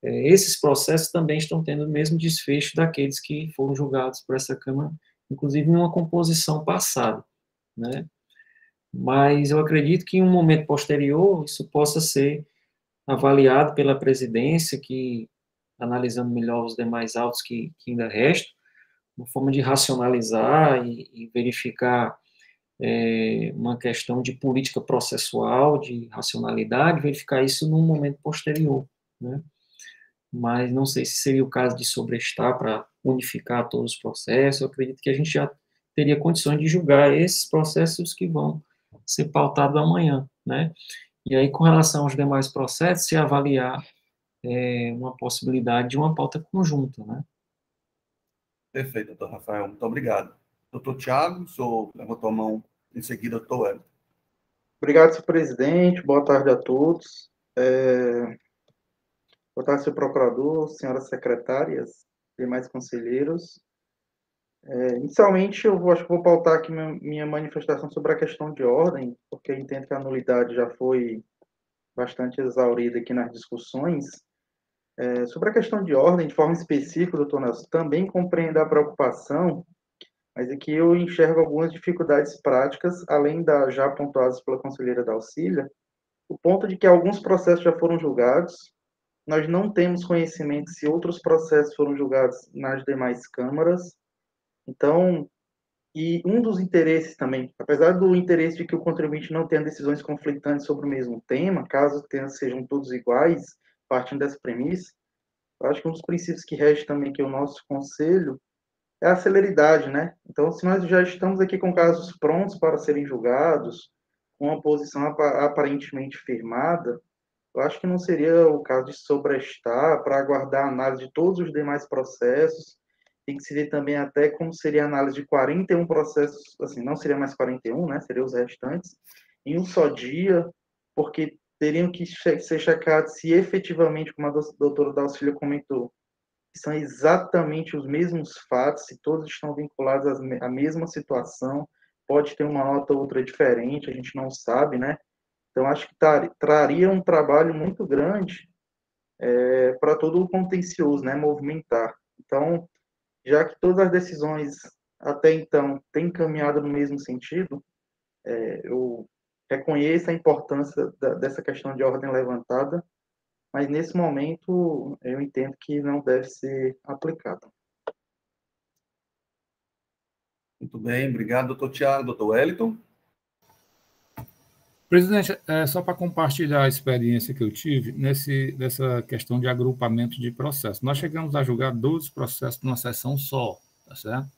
esses processos também estão tendo o mesmo desfecho daqueles que foram julgados por essa Câmara, inclusive em uma composição passada, né. Mas eu acredito que em um momento posterior isso possa ser avaliado pela presidência, que, analisando melhor os demais autos que ainda restam, uma forma de racionalizar e verificar uma questão de política processual, de racionalidade, verificar isso num momento posterior, né? Mas não sei se seria o caso de sobrestar para unificar todos os processos. Eu acredito que a gente já teria condições de julgar esses processos que vão ser pautados amanhã, né? E aí, com relação aos demais processos, se avaliar uma possibilidade de uma pauta conjunta, né? Perfeito, doutor Rafael, muito obrigado. Doutor Tiago, o senhor levantou a mão em seguida, doutor Wellington. Obrigado, senhor presidente. Boa tarde a todos. Boa tarde, senhor procurador, senhoras secretárias, demais conselheiros. Inicialmente, acho que vou pautar aqui minha manifestação sobre a questão de ordem, porque eu entendo que a nulidade já foi bastante exaurida aqui nas discussões. Sobre a questão de ordem, de forma específica, doutor Nelson, também compreendo a preocupação, mas aqui eu enxergo algumas dificuldades práticas, além das já pontuadas pela conselheira Dalcília, o ponto de que alguns processos já foram julgados, nós não temos conhecimento se outros processos foram julgados nas demais câmaras. Então, e um dos interesses também, apesar do interesse de que o contribuinte não tenha decisões conflitantes sobre o mesmo tema, caso sejam todos iguais, partindo dessa premissa, eu acho que um dos princípios que rege também que o nosso conselho é a celeridade, né? Então, se nós já estamos aqui com casos prontos para serem julgados, com uma posição aparentemente firmada, eu acho que não seria o caso de sobrestar para aguardar a análise de todos os demais processos. Tem que se ver também até como seria a análise de 41 processos, assim, não seria mais 41, né? Seriam os restantes, em um só dia, porque teriam que ser checados se efetivamente, como a doutora Dalcília comentou, são exatamente os mesmos fatos, se todos estão vinculados à mesma situação, pode ter uma nota ou outra diferente, a gente não sabe, né? Então, acho que traria um trabalho muito grande para todo o contencioso, né? Movimentar. Então, já que todas as decisões até então têm caminhado no mesmo sentido, eu reconheço a importância dessa questão de ordem levantada, mas nesse momento eu entendo que não deve ser aplicada. Muito bem, obrigado, doutor Tiago. Doutor Wellington? Presidente, só para compartilhar a experiência que eu tive nessa questão de agrupamento de processos. Nós chegamos a julgar 12 processos numa sessão só, tá certo?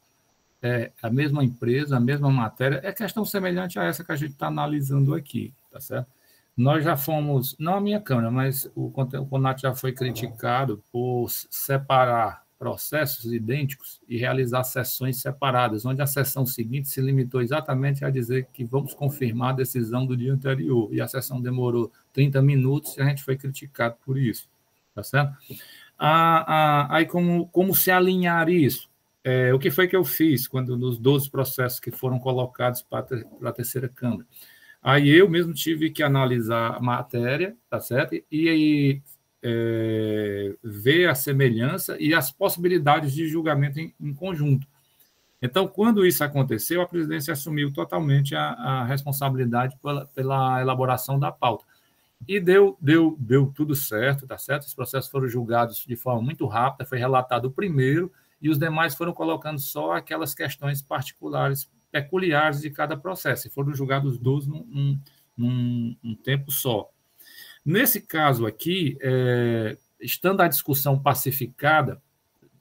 A mesma empresa, a mesma matéria, é questão semelhante a essa que a gente está analisando aqui, tá certo? Nós já fomos, não a minha Câmara, mas o CONAT já foi criticado por separar processos idênticos e realizar sessões separadas, onde a sessão seguinte se limitou exatamente a dizer que vamos confirmar a decisão do dia anterior, e a sessão demorou 30 minutos e a gente foi criticado por isso, tá certo? Aí como se alinhar isso? O que foi que eu fiz quando nos 12 processos que foram colocados para a terceira Câmara? Aí eu mesmo tive que analisar a matéria, tá certo? E aí ver a semelhança e as possibilidades de julgamento em conjunto. Então, quando isso aconteceu, a presidência assumiu totalmente a responsabilidade pela elaboração da pauta. E deu tudo certo, tá certo? Os processos foram julgados de forma muito rápida, foi relatado o primeiro, e os demais foram colocando só aquelas questões particulares, peculiares de cada processo, e foram julgados 12 num tempo só. Nesse caso aqui, estando a discussão pacificada,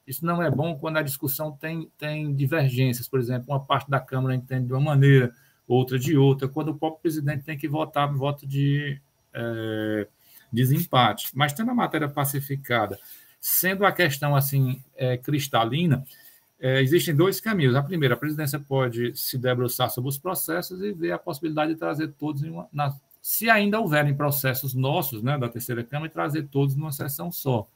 isso não é bom quando a discussão tem divergências, por exemplo, uma parte da Câmara entende de uma maneira, outra de outra, quando o próprio presidente tem que votar voto de desempate. Mas tendo a matéria pacificada, sendo a questão assim cristalina, existem dois caminhos. A primeira, a presidência pode se debruçar sobre os processos e ver a possibilidade de trazer todos se ainda houverem processos nossos, né, da terceira Câmara, e trazer todos numa sessão só.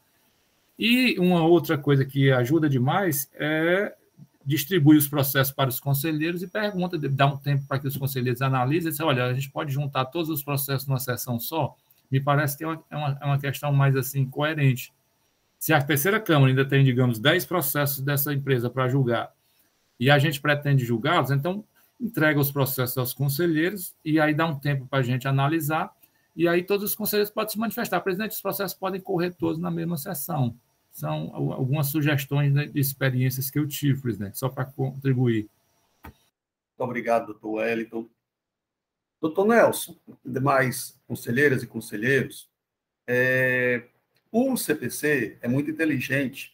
E uma outra coisa que ajuda demais é distribuir os processos para os conselheiros e pergunta, dá um tempo para que os conselheiros analisem e dizem, olha, a gente pode juntar todos os processos numa sessão só? Me parece que é uma questão mais assim coerente. Se a terceira Câmara ainda tem, digamos, 10 processos dessa empresa para julgar e a gente pretende julgá-los, então entrega os processos aos conselheiros e aí dá um tempo para a gente analisar e aí todos os conselheiros podem se manifestar. Presidente, os processos podem correr todos na mesma sessão. São algumas sugestões de experiências que eu tive, presidente, só para contribuir. Muito obrigado, doutor Wellington. Doutor Nelson, demais conselheiras e conselheiros, o CPC é muito inteligente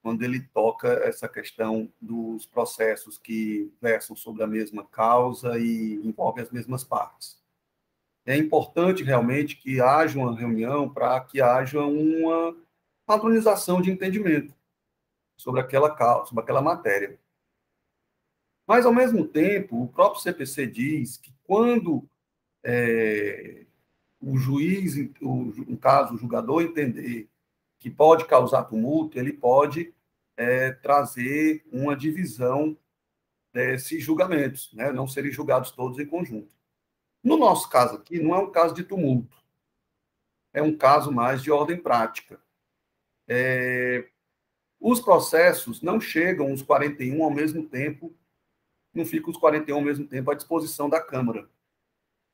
quando ele toca essa questão dos processos que versam sobre a mesma causa e envolvem as mesmas partes. É importante realmente que haja uma reunião para que haja uma padronização de entendimento sobre aquela causa, sobre aquela matéria. Mas, ao mesmo tempo, o próprio CPC diz que quando o juiz, no caso, o julgador, entender que pode causar tumulto, ele pode trazer uma divisão desses julgamentos, né? Não serem julgados todos em conjunto. No nosso caso aqui, não é um caso de tumulto, é um caso mais de ordem prática. Os processos não chegam os 41 ao mesmo tempo, não ficam os 41 ao mesmo tempo à disposição da Câmara.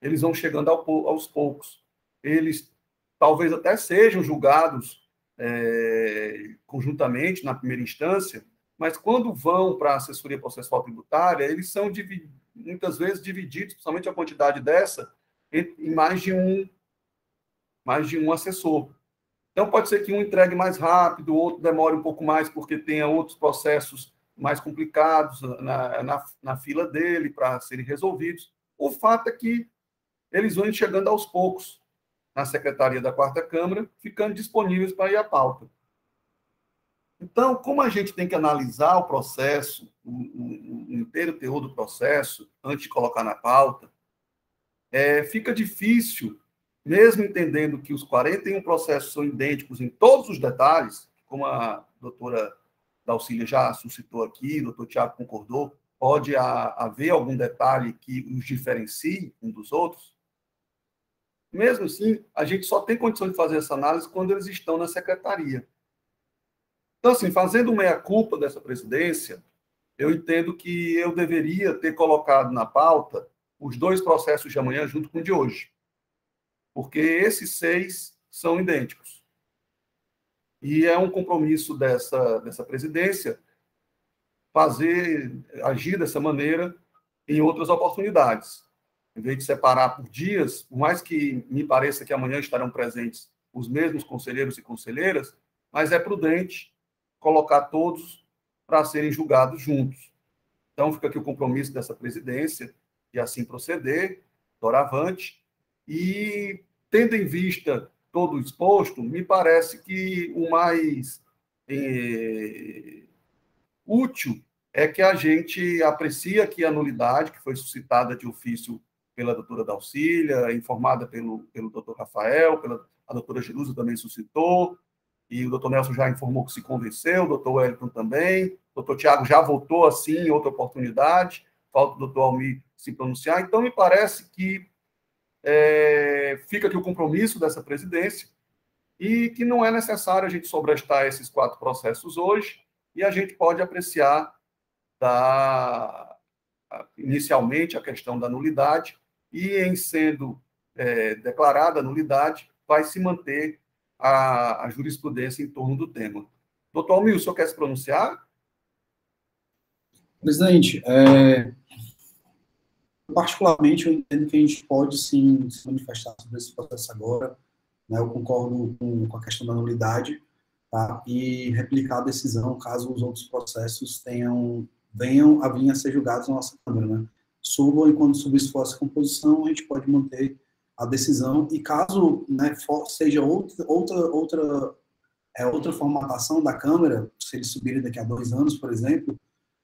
Eles vão chegando aos poucos. Eles talvez até sejam julgados conjuntamente na primeira instância, mas quando vão para a assessoria processual tributária, eles são muitas vezes divididos, principalmente a quantidade dessa, em mais de um assessor. Então, pode ser que um entregue mais rápido, o outro demore um pouco mais porque tenha outros processos mais complicados na fila dele para serem resolvidos. O fato é que eles vão chegando aos poucos na Secretaria da Quarta Câmara, ficando disponíveis para ir à pauta. Então, como a gente tem que analisar o processo, o inteiro teor do processo, antes de colocar na pauta, fica difícil, mesmo entendendo que os 41 processos são idênticos em todos os detalhes, como a doutora Dalcília já suscitou aqui, o doutor Tiago concordou, pode haver algum detalhe que os diferencie um dos outros. Mesmo assim, a gente só tem condição de fazer essa análise quando eles estão na secretaria. Então, assim, fazendo meia-culpa dessa presidência, eu entendo que eu deveria ter colocado na pauta os 2 processos de amanhã junto com o de hoje, porque esses 6 são idênticos. E é um compromisso dessa presidência agir dessa maneira em outras oportunidades. Em vez de separar por dias, por mais que me pareça que amanhã estarão presentes os mesmos conselheiros e conselheiras, mas é prudente colocar todos para serem julgados juntos. Então, fica aqui o compromisso dessa presidência de assim proceder, doravante, e, tendo em vista todo o exposto, me parece que o mais útil é que a gente aprecie aqui a nulidade, que foi suscitada de ofício pela doutora Dalcília, informada pelo doutor Rafael, a doutora Jerusa também suscitou, e o doutor Nelson já informou que se convenceu, o doutor Wellington também, o doutor Tiago já votou assim em outra oportunidade, falta o doutor Almir se pronunciar. Então, me parece que fica aqui o compromisso dessa presidência e que não é necessário a gente sobrestar esses 4 processos hoje e a gente pode apreciar inicialmente a questão da nulidade e, em sendo declarada a nulidade, vai se manter a jurisprudência em torno do tema. Doutor Almir, o senhor quer se pronunciar? Presidente, particularmente, eu entendo que a gente pode, sim, se manifestar sobre esse processo agora, né? Eu concordo com a questão da nulidade, tá? E replicar a decisão caso os outros processos venham a vir a ser julgados na nossa Câmara, né? Subam, e quando subir se for essa composição, a gente pode manter a decisão, e caso, né, seja outra formatação da Câmara, se eles subirem daqui a 2 anos, por exemplo,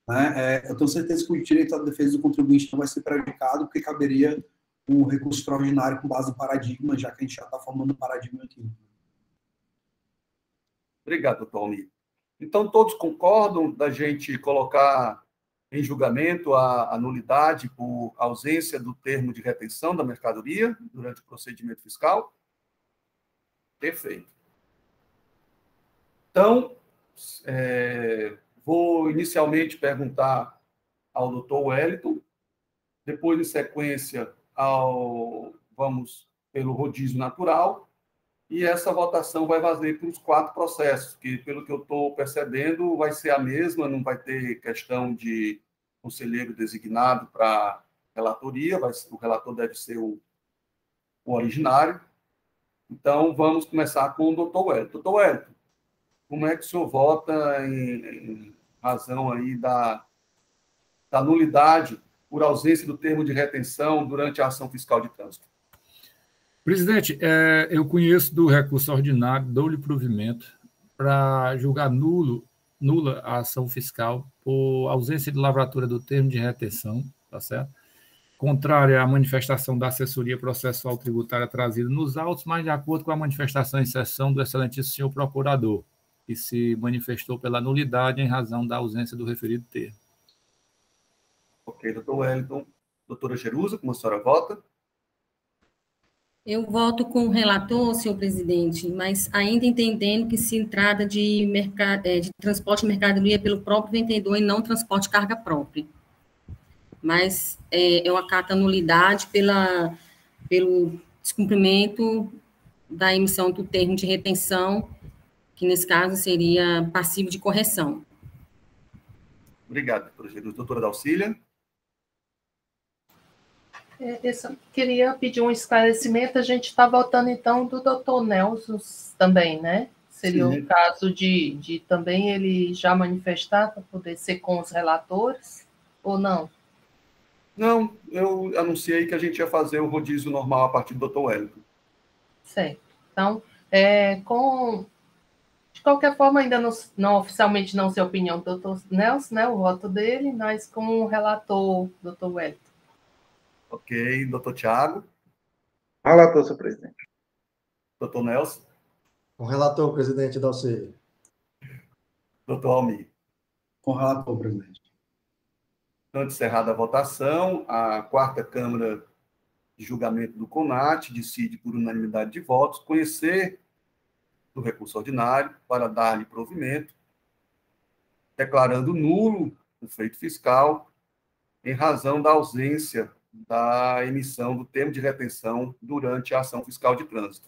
né, eu tenho certeza que o direito à defesa do contribuinte não vai ser prejudicado, porque caberia um recurso extraordinário com base no paradigma, já que a gente já está formando um paradigma aqui. Obrigado, doutor Almir. Então, todos concordam da gente colocar em julgamento a nulidade por ausência do termo de retenção da mercadoria durante o procedimento fiscal? Perfeito. Então, vou inicialmente perguntar ao doutor Wellington, depois, em sequência, vamos pelo rodízio natural, e essa votação vai valer para os 4 processos, que, pelo que eu estou percebendo, vai ser a mesma, não vai ter questão de conselheiro designado para relatoria, o relator deve ser o originário. Então, vamos começar com o doutor Wellington. Doutor Wellington, como é que o senhor vota em razão aí da nulidade por ausência do termo de retenção durante a ação fiscal de trânsito? Presidente, eu conheço do recurso ordinário, dou-lhe provimento para julgar nula a ação fiscal por ausência de lavratura do termo de retenção, tá certo? Contrária à manifestação da assessoria processual tributária trazida nos autos, mas de acordo com a manifestação em sessão do excelentíssimo senhor procurador. e se manifestou pela nulidade em razão da ausência do referido termo. Ok, doutor Wellington. Doutora Jerusa, como a senhora vota? Eu voto com o relator, senhor presidente, mas ainda entendendo que se trata de, de transporte de mercadoria pelo próprio vendedor e não transporte de carga própria. Mas eu acato a nulidade pelo descumprimento da emissão do termo de retenção, que nesse caso seria passivo de correção. Obrigado, doutora Jerusa. Doutora Dalcília? Eu queria pedir um esclarecimento. A gente está votando, então, do doutor Nelson também, né? Seria Sim. o caso de também ele já manifestar para poder ser com os relatores, ou não? Não, eu anunciei que a gente ia fazer o rodízio normal a partir do doutor Wellington. Certo. Então, de qualquer forma, ainda não oficialmente não sei a opinião do doutor Nelson, né, o voto dele, mas com o relator, doutor Wellington. Ok, doutor Tiago? Relator, senhor presidente. Doutor Nelson? Com o relator, presidente Dalcília. Doutor Almir? Com relator, presidente. Então, encerrada a votação, a quarta Câmara de Julgamento do CONAT decide por unanimidade de votos conhecer do recurso ordinário para dar-lhe provimento, declarando nulo o feito fiscal em razão da ausência da emissão do termo de retenção durante a ação fiscal de trânsito.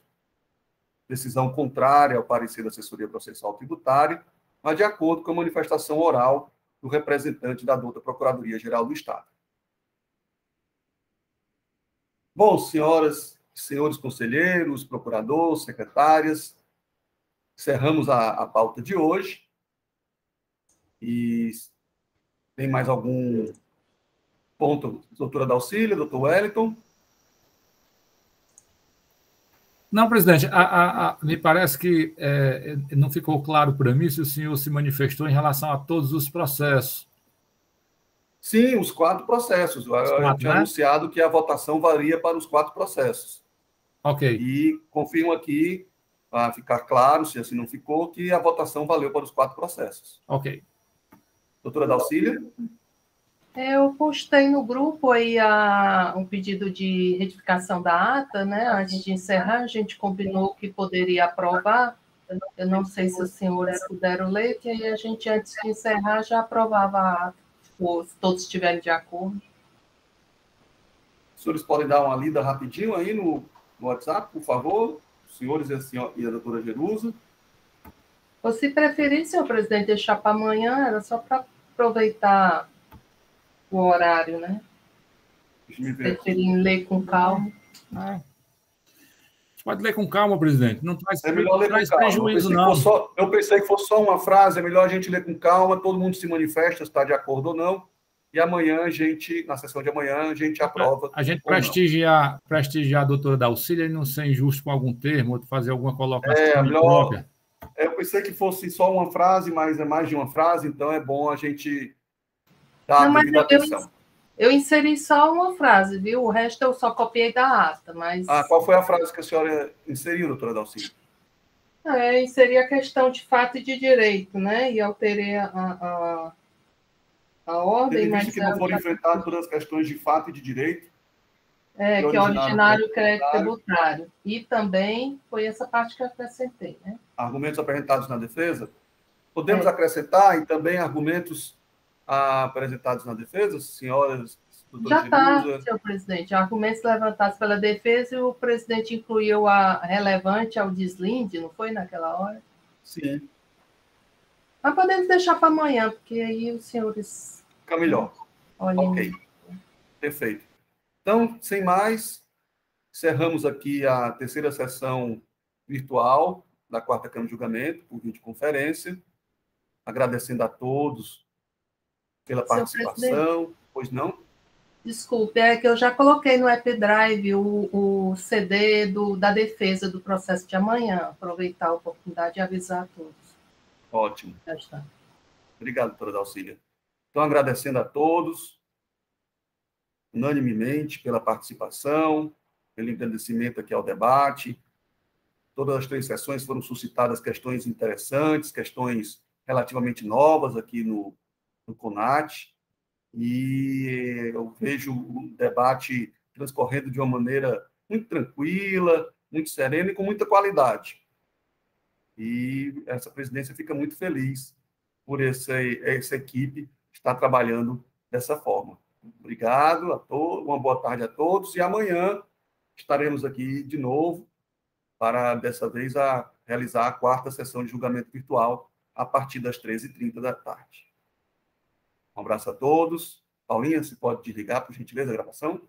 Decisão contrária ao parecer da assessoria processual tributária, mas de acordo com a manifestação oral do representante da douta Procuradoria-Geral do Estado. Bom, senhoras e senhores conselheiros, procuradores, secretárias, encerramos a pauta de hoje. E tem mais algum ponto, doutora Dalcília, doutor Wellington? Não, presidente, me parece que não ficou claro para mim se o senhor se manifestou em relação a todos os processos. Sim, os 4 processos. Eu tinha anunciado que a votação varia para os 4 processos. Ok. E confirmo aqui, para ficar claro, se assim não ficou, que a votação valeu para os 4 processos. Ok. Doutora Dalcília? Eu postei no grupo aí um pedido de retificação da ata, né? Antes de encerrar, a gente combinou que poderia aprovar. Eu não sei se os senhores puderam ler, que aí a gente, antes de encerrar, já aprovava a ata, se todos estiverem de acordo. Os senhores podem dar uma lida rapidinho aí no WhatsApp, por favor? Os senhores e a doutora Jerusa. Ou se preferir, senhor presidente, deixar para amanhã, era só para aproveitar o horário, né? Preferir ler com calma. Pode ler com calma, presidente. Não traz, é melhor ler com calma. Prejuízo, não. Eu pensei que fosse só uma frase, é melhor a gente ler com calma, todo mundo se manifesta, se está de acordo ou não, e amanhã a gente, na sessão de amanhã, a gente aprova. A gente prestigiar a doutora Dalcília e não ser injusto com algum termo, ou fazer alguma colocação melhor. Eu pensei que fosse só uma frase, mas é mais de uma frase, então é bom a gente dar a devida atenção. Eu inseri só uma frase, viu? O resto eu só copiei da ata, mas... qual foi a frase que a senhora inseriu, doutora Dalcília? Inseri a questão de fato e de direito, né? E alterei a ordem, mas... que não foram enfrentadas todas as questões de fato e de direito. Que é originário crédito tributário. E também foi essa parte que eu acrescentei, né? Argumentos apresentados na defesa. Podemos acrescentar e também argumentos apresentados na defesa, senhoras? Já está, senhor presidente. Argumentos levantados pela defesa e o presidente incluiu a relevante ao deslinde, não foi naquela hora? Sim. Mas podemos deixar para amanhã, porque aí os senhores... Fica melhor. Ok. Perfeito. Então, sem mais, encerramos aqui a terceira sessão virtual da quarta Câmara de Julgamento, por videoconferência, agradecendo a todos pela participação. Pois não? Desculpe, é que eu já coloquei no AppDrive o CD da defesa do processo de amanhã. Aproveitar a oportunidade de avisar a todos. Ótimo. Já está. Obrigado, doutora Dalcília. Então, agradecendo a todos, unanimemente, pela participação, pelo engrandecimento aqui ao debate. todas as 3 sessões foram suscitadas questões interessantes, questões relativamente novas aqui no CONAT, e eu vejo o debate transcorrendo de uma maneira muito tranquila, muito serena e com muita qualidade. E essa presidência fica muito feliz por essa equipe estar trabalhando dessa forma. Obrigado a todos, uma boa tarde a todos, e amanhã estaremos aqui de novo para, dessa vez, realizar a 4ª sessão de julgamento virtual a partir das 13h30 da tarde. Um abraço a todos. Paulinha, você pode desligar, por gentileza, a gravação?